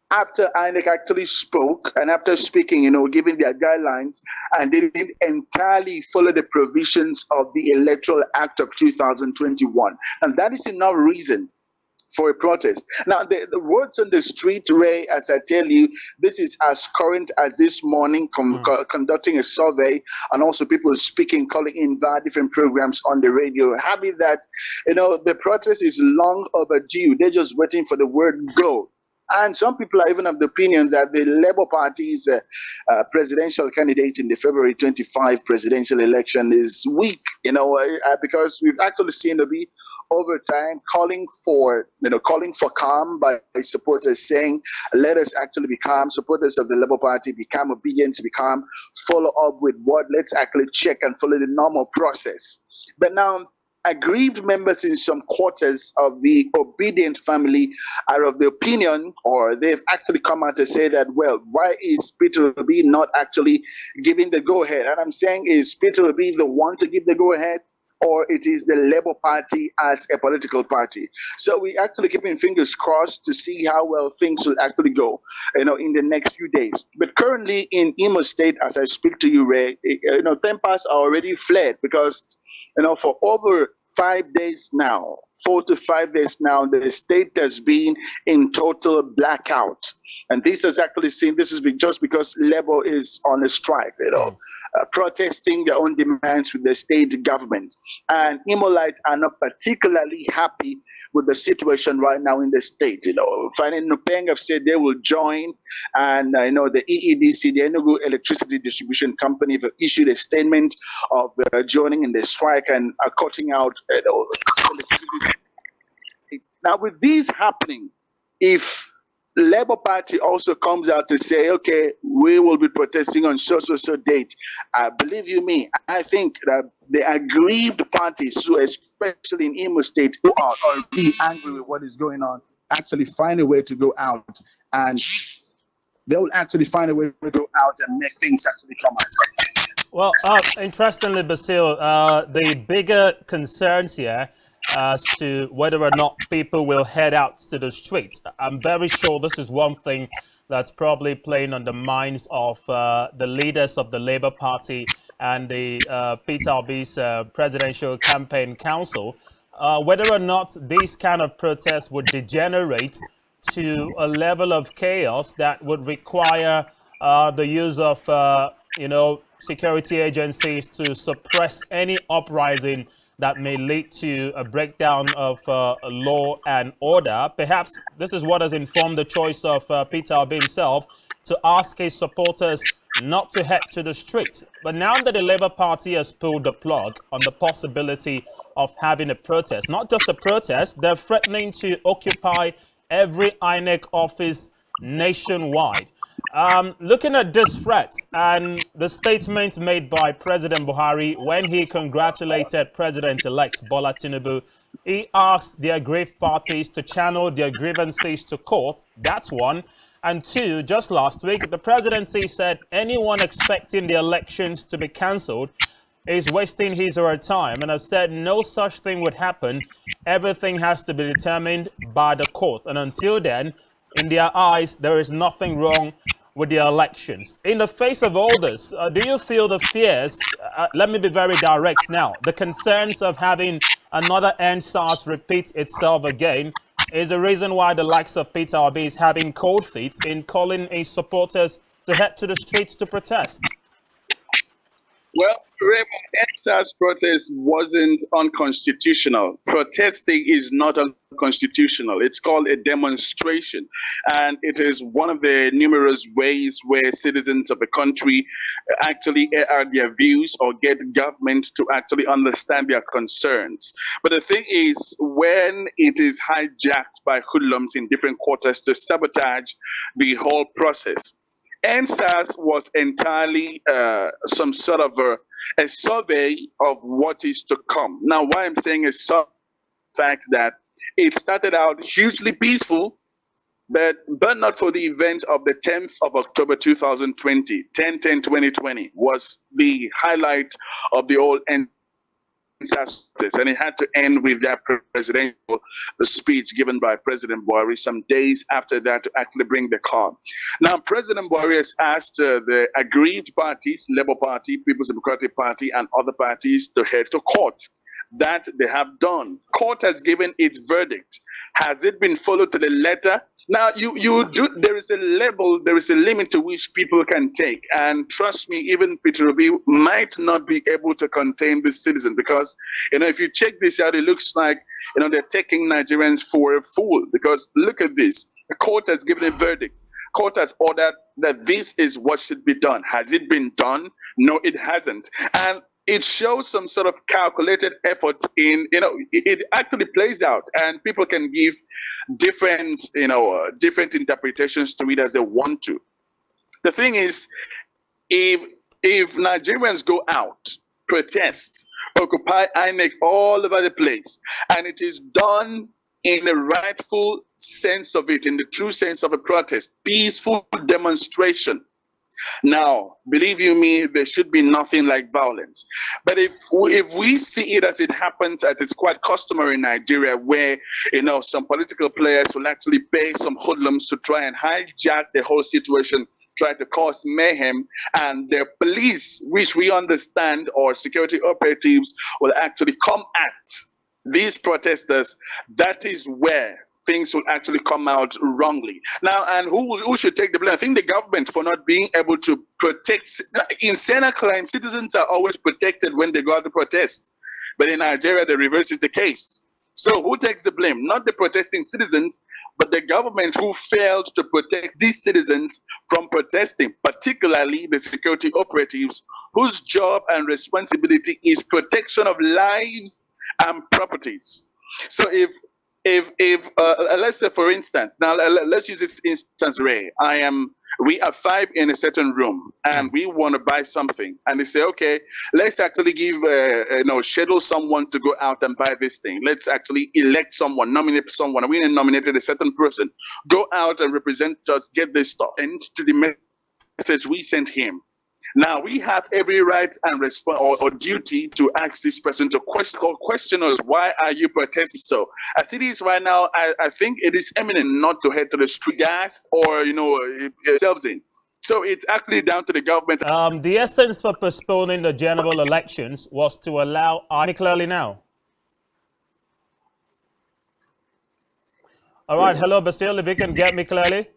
After INEC actually spoke, and after speaking, giving their guidelines, and they didn't entirely follow the provisions of the Electoral Act of 2021. And that is enough reason for a protest. Now, the words on the street, Ray, as I tell you, this is as current as this morning, conducting a survey, and also people speaking, calling in via different programs on the radio, happy that, the protest is long overdue. They're just waiting for the word go. And some people are even of the opinion that the Labour Party's presidential candidate in the February 25 presidential election is weak, because we've actually seen Obi over time calling for calm by supporters, saying, let us actually be calm. Supporters of the Labour Party become obedient, be calm, follow up with what? Let's actually check and follow the normal process. But now, aggrieved members in some quarters of the obedient family are of the opinion, or they've actually come out to say that, well, why is Peter Obi not actually giving the go-ahead? And I'm saying, is Peter Obi the one to give the go-ahead, or it is the Labour Party as a political party? So we actually keeping fingers crossed to see how well things will actually go, in the next few days. But currently in Imo State, as I speak to you, Ray, tempers are already fled because, for over 5 days now, 4 to 5 days now, the state has been in total blackout. And this is just because Labour is on a strike, protesting their own demands with the state government. And Imolites are not particularly happy with the situation right now in the state. Finding Nupeng have said they will join, and the EEDC, the Enugu Electricity Distribution Company, have issued a statement of joining in the strike and are cutting out electricity. Now, with this happening, if Labour Party also comes out to say, okay, we will be protesting on so date, believe you me, I think that the aggrieved parties, who especially in Imo State, who are already angry with what is going on, actually find a way to go out, and they will actually find a way to go out and make things actually come out. Well, interestingly, Basil, the bigger concerns here as to whether or not people will head out to the streets. I'm very sure this is one thing that's probably playing on the minds of the leaders of the Labour Party and the Peter Obi's Presidential Campaign Council, whether or not these kind of protests would degenerate to a level of chaos that would require the use of, security agencies to suppress any uprising that may lead to a breakdown of law and order. Perhaps this is what has informed the choice of Peter Obi himself to ask his supporters not to head to the streets. But now that the Labour Party has pulled the plug on the possibility of having a protest, not just a protest, they're threatening to occupy every INEC office nationwide. Looking at this threat and the statement made by President Buhari when he congratulated President-elect Bola Tinubu, he asked the aggrieved parties to channel their grievances to court. That's one. And two, just last week, the presidency said anyone expecting the elections to be cancelled is wasting his or her time, and have said no such thing would happen. Everything has to be determined by the court. And until then, in their eyes, there is nothing wrong with the elections. In the face of all this, do you feel the fears, let me be very direct now, the concerns of having another EndSARS repeat itself again is the reason why the likes of Peter Obi is having cold feet in calling his supporters to head to the streets to protest? Well, Raymond, EndSARS protest wasn't unconstitutional. Protesting is not unconstitutional. It's called a demonstration. And it is one of the numerous ways where citizens of the country actually air their views or get government to actually understand their concerns. But the thing is, when it is hijacked by hoodlums in different quarters to sabotage the whole process, EndSARS was entirely some sort of a survey of what is to come. Now, why I'm saying is the fact that it started out hugely peaceful, but not for the event of the 10th of October 2020. 10/10/2020 was the highlight of the whole EndSARS, and it had to end with that presidential speech given by President Buhari some days after that to actually bring the calm. Now, President Buhari has asked the aggrieved parties, Labour Party, People's Democratic Party, and other parties to head to court. That they have done. Court has given its verdict. Has it been followed to the letter? Now, there is a level, there is a limit to which people can take. And trust me, even Peter Obi might not be able to contain the citizen because, if you check this out, it looks like, they're taking Nigerians for a fool because look at this. The court has given a verdict. Court has ordered that this is what should be done. Has it been done? No, it hasn't. And it shows some sort of calculated effort in, it actually plays out and people can give different, different interpretations to it as they want to. The thing is, if Nigerians go out, protest, occupy INEC all over the place, and it is done in the rightful sense of it, in the true sense of a protest, peaceful demonstration. Now, believe you me, there should be nothing like violence. But if we see it as it happens, as it's quite customary in Nigeria, where some political players will actually pay some hoodlums to try and hijack the whole situation, try to cause mayhem, and the police, which we understand, or security operatives, will actually come at these protesters, that is where things will actually come out wrongly. Now, and who should take the blame? I think the government for not being able to protect. In Senate claims, citizens are always protected when they go out to protest. But in Nigeria, the reverse is the case. So who takes the blame? Not the protesting citizens, but the government who failed to protect these citizens from protesting, particularly the security operatives, whose job and responsibility is protection of lives and properties. So if let's say, for instance, now let's use this instance, Ray. We are 5 in a certain room, and we want to buy something, and they say, okay, let's actually give, schedule someone to go out and buy this thing. Let's actually elect someone, nominate someone. We nominated a certain person. Go out and represent us, get this stuff, and to the message we sent him. Now, we have every right and or duty to ask this person to question us, why are you protesting? So, as it is right now, I think it is eminent not to head to the street gas or, themselves in. So, it's actually down to the government. The essence for postponing the general elections was to allow... Are you clearly now? All right, hello, Basil, if you can get me clearly.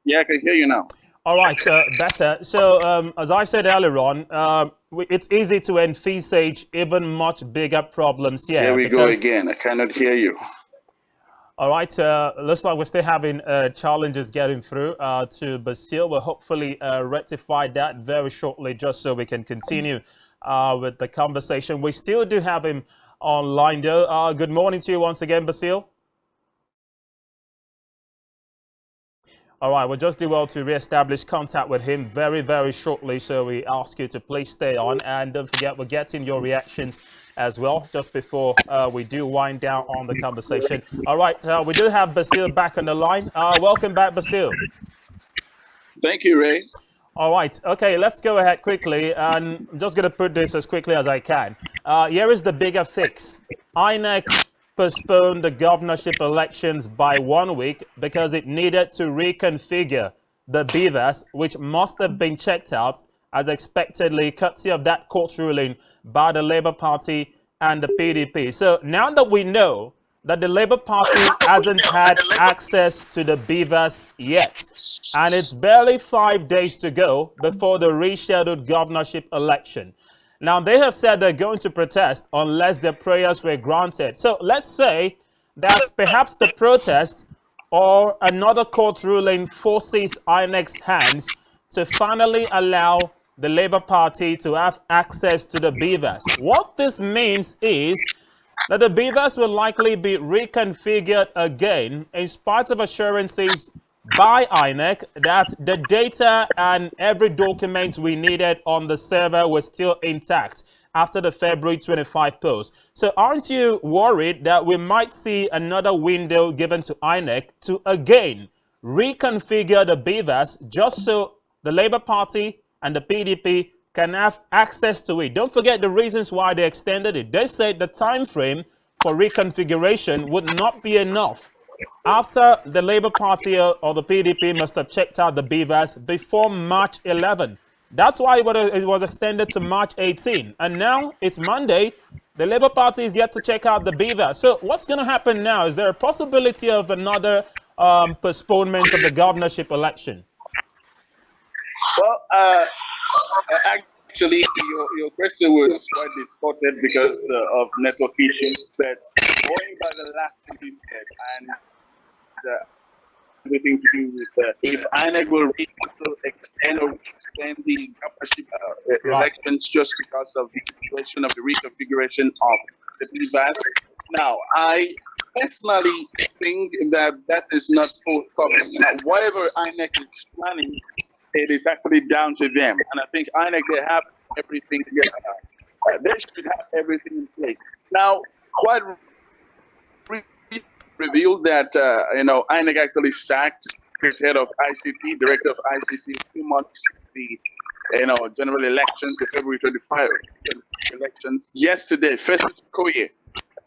Yeah, I can hear you now. All right, better. So, as I said earlier on, it's easy to envisage even much bigger problems here. Here we go again. I cannot hear you. All right, looks like we're still having challenges getting through to Basil. We'll hopefully rectify that very shortly, just so we can continue with the conversation. We still do have him online, though. Good morning to you once again, Basil. All right, we'll just do well to re-establish contact with him very, very shortly. So we ask you to please stay on. And don't forget, we're getting your reactions as well just before we do wind down on the conversation. All right, we do have Basil back on the line. Welcome back, Basil. Thank you, Ray. All right, okay, let's go ahead quickly. And I'm just going to put this as quickly as I can. Here is the bigger fix. INEC postponed the governorship elections by 1 week because it needed to reconfigure the beavers, which must have been checked out as expectedly, courtesy of that court ruling by the Labour Party and the PDP. So now that we know that the Labour Party hasn't had access to the beavers yet, and it's barely 5 days to go before the rescheduled governorship election. Now, they have said they're going to protest unless their prayers were granted. So let's say that perhaps the protest or another court ruling forces INEC's hands to finally allow the Labour Party to have access to the beavers. What this means is that the beavers will likely be reconfigured again in spite of assurances by INEC that the data and every document we needed on the server was still intact after the February 25 post. So aren't you worried that we might see another window given to INEC to again reconfigure the beavers just so the Labour Party and the PDP can have access to it? Don't forget the reasons why they extended it. They said the time frame for reconfiguration would not be enough. After the Labour Party or the PDP must have checked out the beavers before March 11. That's why it was extended to March 18. And now it's Monday. The Labour Party is yet to check out the Beaver. So what's going to happen now? Is there a possibility of another postponement of the governorship election? Well, actually, your question was quite distorted because of network issues. But going by the last thing you said, and everything to do with if INEC will extend or extend the governorship elections just because of the situation of the reconfiguration of the BVAS. Now, I personally think that that is not forthcoming. Now, whatever INEC is planning, it is actually down to them. And I think INEC, they have everything together. They should have everything in place. Now, quite revealed that, INEC actually sacked the head of ICT, director of ICT, a few months the, general elections, the February 25 elections. Yesterday, Festus Koye,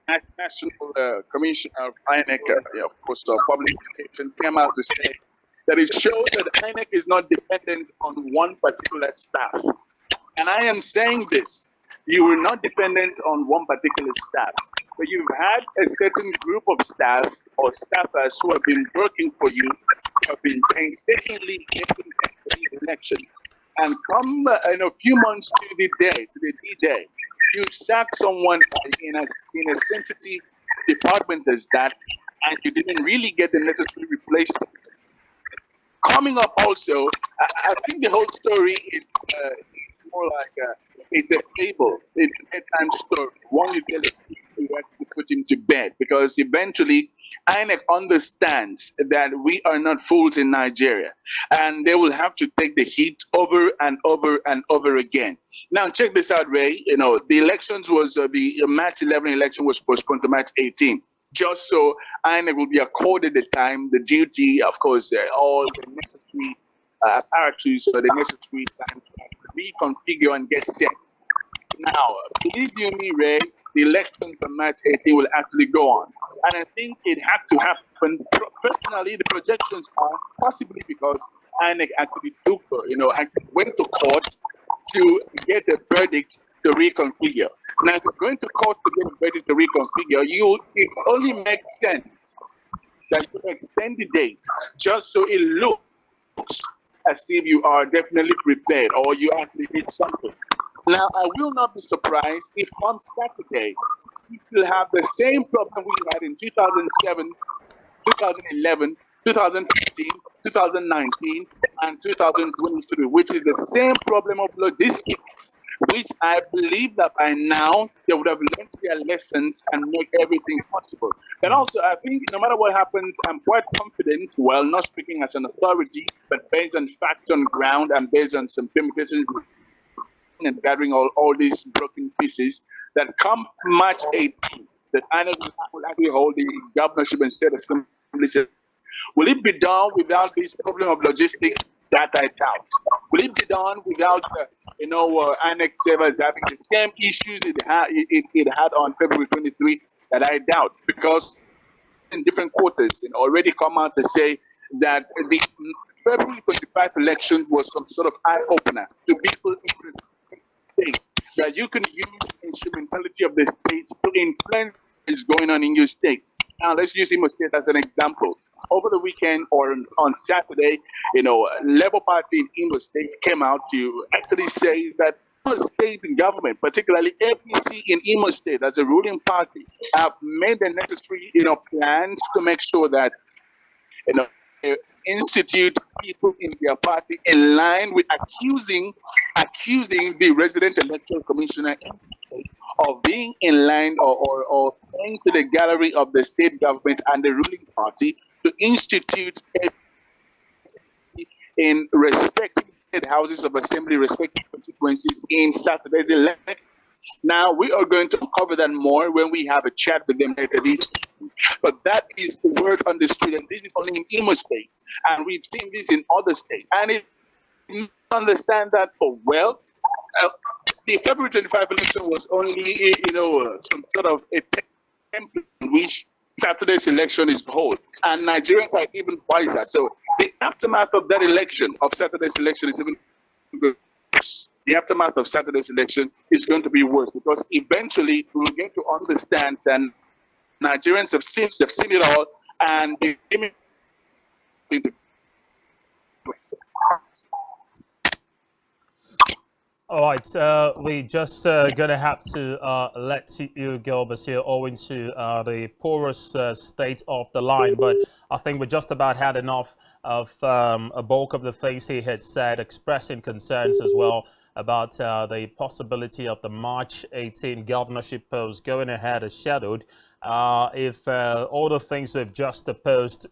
National Commissioner of INEC, of course, Public Education, came out to say that it shows that INEC is not dependent on one particular staff. And I am saying this, you are not dependent on one particular staff, but you've had a certain group of staff or staffers who have been working for you, have been painstakingly getting the election. And come in a few months to the D-Day, you sack someone in a sensitive department as that, and you didn't really get the necessary replacement. Coming up also, I think the whole story is more like it's a fable, it's a bedtime story. One you tell it, you have to put him to bed, because eventually INEC understands that we are not fools in Nigeria, and they will have to take the heat over and over and over again. Now, check this out, Ray. The elections was the March 11 election was postponed to March 18. Just so INEC will be accorded the time, the duty, of course, all the necessary apparatus, the necessary time to reconfigure and get set. Now, believe you me, Ray, the elections on March 18 will actually go on. And I think it had to happen. Personally, the projections are possibly because INEC actually actually went to court to get a verdict to reconfigure. Now, if you're going to court to get ready to reconfigure, it only makes sense that you extend the date just so it looks as if you are definitely prepared or you actually did something. Now, I will not be surprised if on Saturday we will have the same problem we had in 2007, 2011, 2015, 2019, and 2023, which is the same problem of logistics, which I believe that by now they would have learned their lessons and make everything possible. And also, I think no matter what happens, I'm quite confident, well, not speaking as an authority, but based on facts on ground and based on some permutations and gathering all these broken pieces, that come March 18th, that INEC will actually hold the governorship and state assembly. Will it be done without this problem of logistics? That I doubt. Will it be done without, INEC servers having the same issues it had on February 23? That I doubt, because in different quarters, already come out to say that the February 25 election was some sort of eye-opener to people in the state, that you can use the instrumentality of the state to influence what is going on in your state. Now, let's use Imo State as an example. Over the weekend or on Saturday, Labour Party in Imo State came out to actually say that Imo State government, particularly APC in Imo State as a ruling party, have made the necessary, plans to make sure that, institute people in their party in line with accusing the resident electoral commissioner of being in line or going to the gallery of the state government and the ruling party to institute in respective state houses of assembly, respective constituencies in Saturday's election. Now, we are going to cover that more when we have a chat with them later this evening. But that is the word on the street, and this is only in Imo State. And we've seen this in other states. And if you understand that well, the February 25 election was only, some sort of a template in which Saturday's election is whole. And Nigerians are even wiser. So the aftermath of that election, of Saturday's election, is even worse. the aftermath of Saturday's election is going to be worse, because eventually we're going to understand that Nigerians have seen it all, and all right, we just gonna have to let you go, Basir, owing to the porous state of the line. But I think we just about had enough of a bulk of the things he had said, expressing concerns as well about the possibility of the March 18 governorship polls going ahead as scheduled. If all the things we've just opposed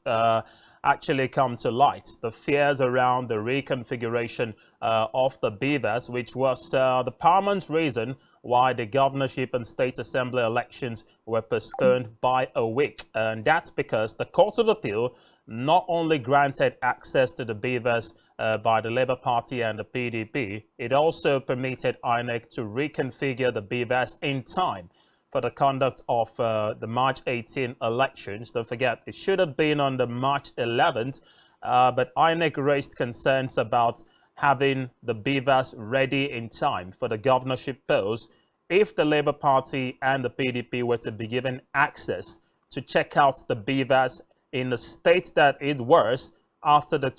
actually come to light, the fears around the reconfiguration of the BVAS, which was the paramount reason why the governorship and state assembly elections were postponed by a week. And that's because the Court of Appeal not only granted access to the BVAS by the Labour Party and the PDP, it also permitted INEC to reconfigure the BVAS in time for the conduct of the March 18 elections. Don't forget, it should have been on the March 11th, but INEC raised concerns about having the BVAS ready in time for the governorship polls if the Labour Party and the PDP were to be given access to check out the BVAS in the state that it was after the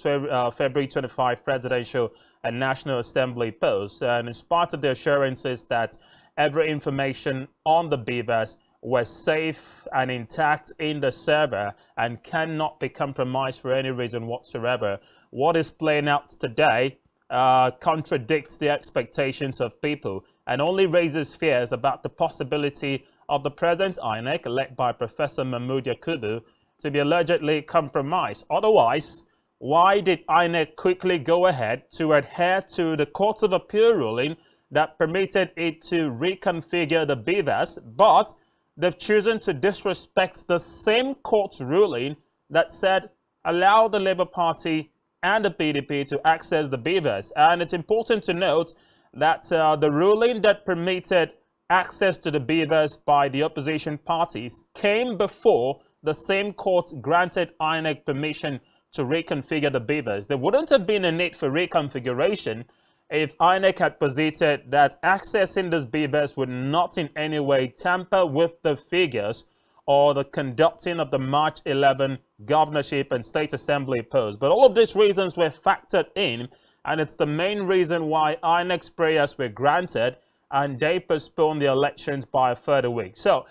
February 25 presidential and National Assembly polls. And in spite of the assurances that every information on the BVAS was safe and intact in the server and cannot be compromised for any reason whatsoever, what is playing out today contradicts the expectations of people and only raises fears about the possibility of the present INEC, led by Professor Mahmood Yakubu, to be allegedly compromised. Otherwise, why did INEC quickly go ahead to adhere to the Court of Appeal ruling that permitted it to reconfigure the BVAS, but they've chosen to disrespect the same court's ruling that said allow the Labour Party and the PDP to access the BVAS? And it's important to note that the ruling that permitted access to the BVAS by the opposition parties came before the same court granted INEC permission to reconfigure the BVAS. There wouldn't have been a need for reconfiguration if INEC had posited that accessing this BVAS would not in any way tamper with the figures or the conducting of the March 11 governorship and state assembly polls. But all of these reasons were factored in, and it's the main reason why INEC's prayers were granted and they postponed the elections by a further week. So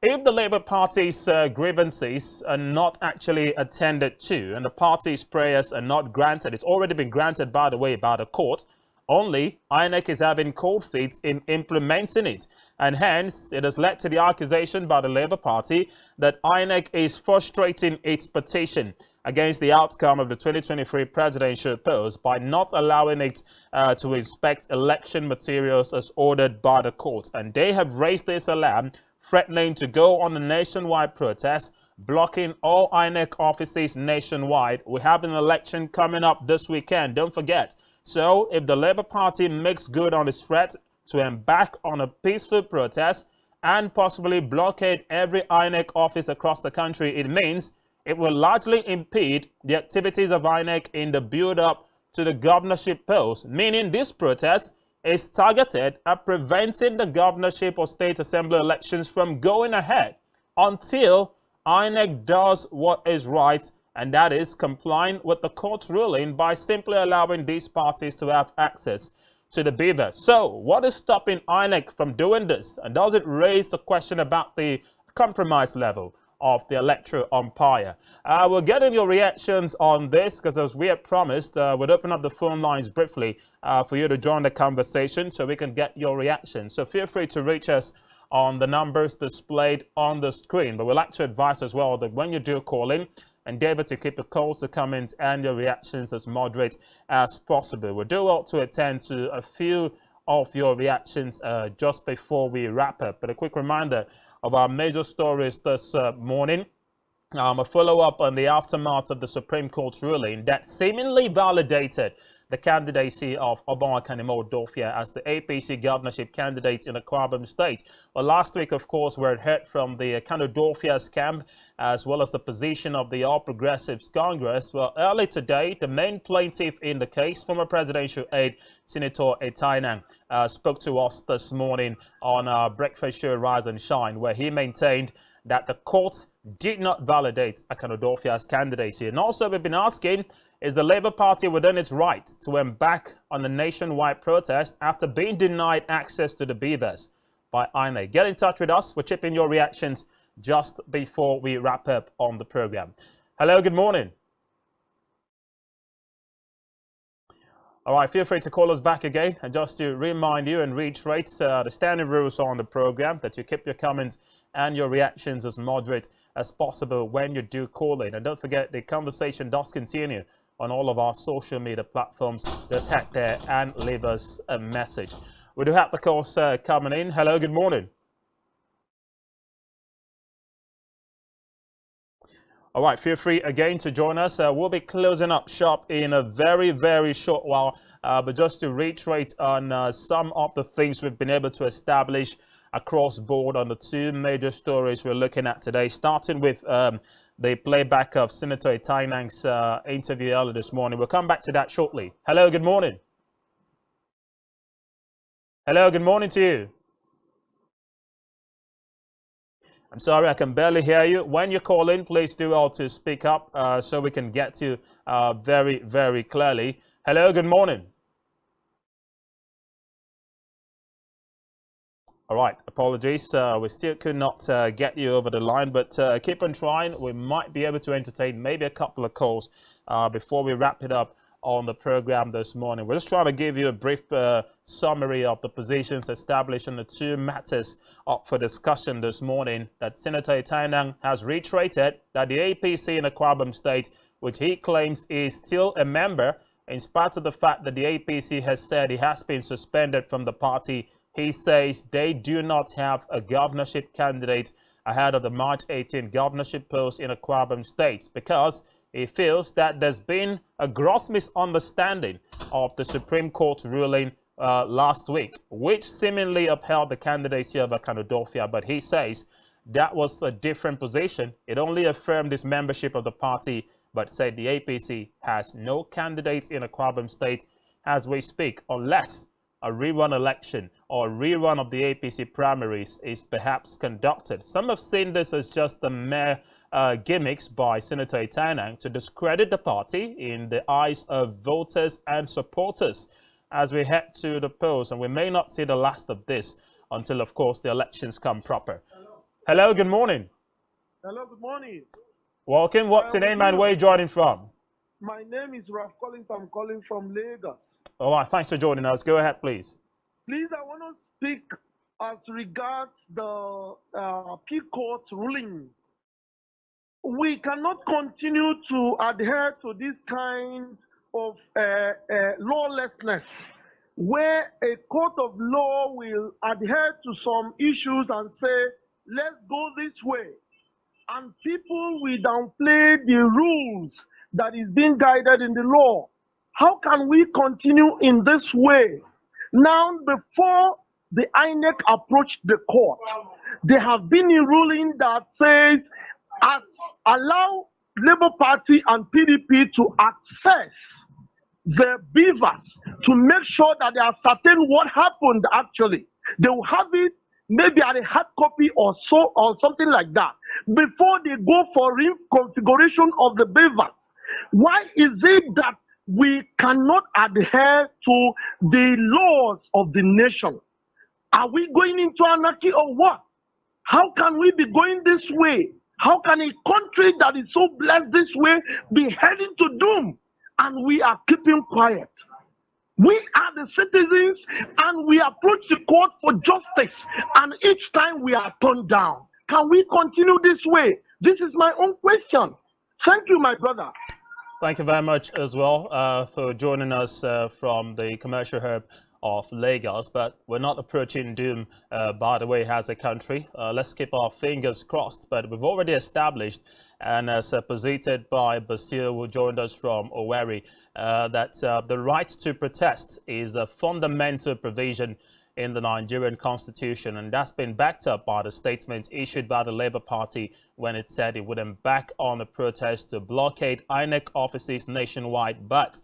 if the Labour Party's grievances are not actually attended to and the party's prayers are not granted, it's already been granted, by the way, by the court, only INEC is having cold feet in implementing it. And hence, it has led to the accusation by the Labour Party that INEC is frustrating its petition against the outcome of the 2023 presidential polls by not allowing it to inspect election materials as ordered by the court. And they have raised this alarm, threatening to go on a nationwide protest, blocking all INEC offices nationwide. We have an election coming up this weekend, don't forget. So if the Labour Party makes good on its threat to embark on a peaceful protest and possibly blockade every INEC office across the country, it means it will largely impede the activities of INEC in the build-up to the governorship polls, meaning this protest is targeted at preventing the governorship or state assembly elections from going ahead until INEC does what is right, and that is complying with the court's ruling by simply allowing these parties to have access to the BVAS. So what is stopping INEC from doing this? And does it raise the question about the compromise level of the electoral umpire? We're getting your reactions on this because, as we had promised, we'll open up the phone lines briefly for you to join the conversation so we can get your reactions. So feel free to reach us on the numbers displayed on the screen. But we'd like to advise as well that when you do call in, endeavor to keep the calls, the comments, and your reactions as moderate as possible. We do want to attend to a few of your reactions just before we wrap up. But a quick reminder of our major stories this morning. A follow-up on the aftermath of the Supreme Court's ruling that seemingly validated the candidacy of Akan Udofia as the APC governorship candidate in the Akwa Ibom State. Well, last week, of course, we heard from the Udofia's camp as well as the position of the All Progressives Congress. Well, early today, the main plaintiff in the case, former presidential aide Senator Enang, spoke to us this morning on our breakfast show Rise and Shine, where he maintained that the court did not validate Akan Udofia's candidacy. And also, we've been asking, is the Labour Party within its right to embark on a nationwide protest after being denied access to the beavers by INEC? Get in touch with us. We're chipping your reactions just before we wrap up on the program. Hello, good morning. All right, feel free to call us back again. And just to remind you and reiterate the standing rules on the program, that you keep your comments and your reactions as moderate as possible when you do call in. And don't forget, the conversation does continue on all of our social media platforms. Just head there and leave us a message. We do have the calls coming in. Hello, good morning. All right, feel free again to join us. We'll be closing up shop in a very, very short while. But just to reiterate on some of the things we've been able to establish across board on the two major stories we're looking at today, starting with the playback of Senator Enang's interview earlier this morning. We'll come back to that shortly. Hello, good morning. Hello, good morning to you. I'm sorry, I can barely hear you. When you call in, please do all to speak up so we can get you very, very clearly. Hello, good morning. All right, apologies. We still could not get you over the line, but keep on trying. We might be able to entertain maybe a couple of calls before we wrap it up on the program this morning. We're just trying to give you a brief summary of the positions established on the two matters up for discussion this morning. That Senator Enang has reiterated that the APC in the Akwa Ibom State, which he claims is still a member, in spite of the fact that the APC has said he has been suspended from the party. He says they do not have a governorship candidate ahead of the March 18 governorship post in Akwa Ibom State because he feels that there's been a gross misunderstanding of the Supreme Court ruling last week, which seemingly upheld the candidacy of Akan Udofia. But he says that was a different position. It only affirmed his membership of the party, but said the APC has no candidates in Akwa Ibom State as we speak, unless a rerun election or a rerun of the APC primaries is perhaps conducted. Some have seen this as just the mere gimmicks by Senator Enang to discredit the party in the eyes of voters and supporters as we head to the polls. And we may not see the last of this until, of course, the elections come proper. Hello, good morning. Hello, good morning. Welcome. What's your name and where are you joining from? My name is Ralph Collins. I'm calling from Lagos. All right, thanks for joining us. Go ahead, please. Please, I want to speak as regards the Key Court ruling. We cannot continue to adhere to this kind of lawlessness, where a court of law will adhere to some issues and say, let's go this way. And people will downplay the rules that is being guided in the law. How can we continue in this way? Now, before the INEC approached the court, there have been a ruling that says, allow Labour Party and PDP to access the beavers to make sure that they are certain what happened actually. They will have it maybe at a hard copy or so or something like that before they go for reconfiguration of the beavers. Why is it that we cannot adhere to the laws of the nation? Are we going into anarchy or what? How can we be going this way? How can a country that is so blessed this way be heading to doom and we are keeping quiet? We are the citizens and we approach the court for justice and each time we are turned down. Can we continue this way? This is my own question. Thank you, my brother. Thank you very much as well for joining us from the commercial hub of Lagos. But we're not approaching doom, by the way, as a country. Let's keep our fingers crossed. But we've already established, and as posited by Basir, who joined us from Owerri, that the right to protest is a fundamental provision in the Nigerian constitution, and that's been backed up by the statement issued by the Labour Party when it said it would embark on a protest to blockade INEC offices nationwide, but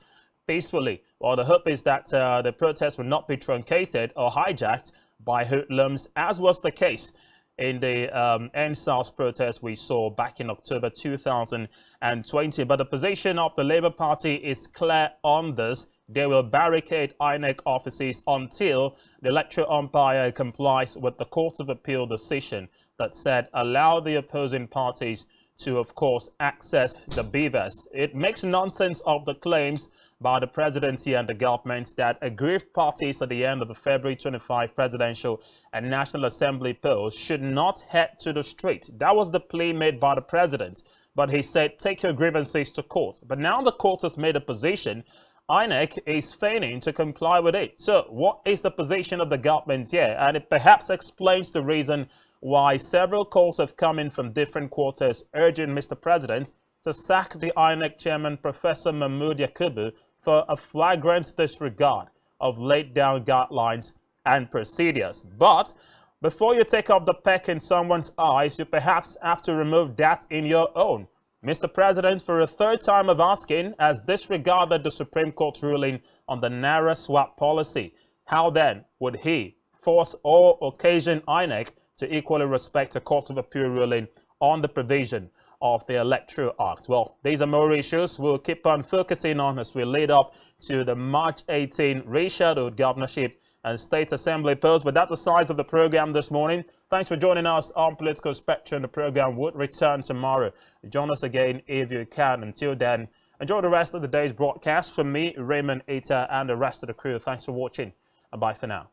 peacefully. Well, the hope is that the protest will not be truncated or hijacked by hoodlums, as was the case in the NSAS protest we saw back in October 2020. But the position of the Labour Party is clear on this. They will barricade INEC offices until the electoral umpire complies with the Court of Appeal decision that said allow the opposing parties to, of course, access the beavers. It makes nonsense of the claims by the presidency and the government that aggrieved parties at the end of the February 25 presidential and National Assembly polls should not head to the street. That was the plea made by the president. But he said, take your grievances to court. But now the court has made a position. INEC is feigning to comply with it. So what is the position of the government here? And it perhaps explains the reason why several calls have come in from different quarters urging Mr. President to sack the INEC chairman, Professor Mahmood Yakubu, for a flagrant disregard of laid down guidelines and procedures. But before you take off the peck in someone's eyes, you perhaps have to remove that in your own. Mr. President, for a third time of asking, has disregarded the Supreme Court ruling on the Naira swap policy. How then would he force or occasion INEC to equally respect a Court of Appeal ruling on the provision of the Electoral Act? Well, these are more issues we'll keep on focusing on as we lead up to the March 18 reshadowed governorship and state assembly polls. But that's the size of the program this morning. Thanks for joining us on Political Spectrum. The program would return tomorrow. Join us again if you can. Until then, enjoy the rest of the day's broadcast. From me, Raymond Eta, and the rest of the crew, thanks for watching, and bye for now.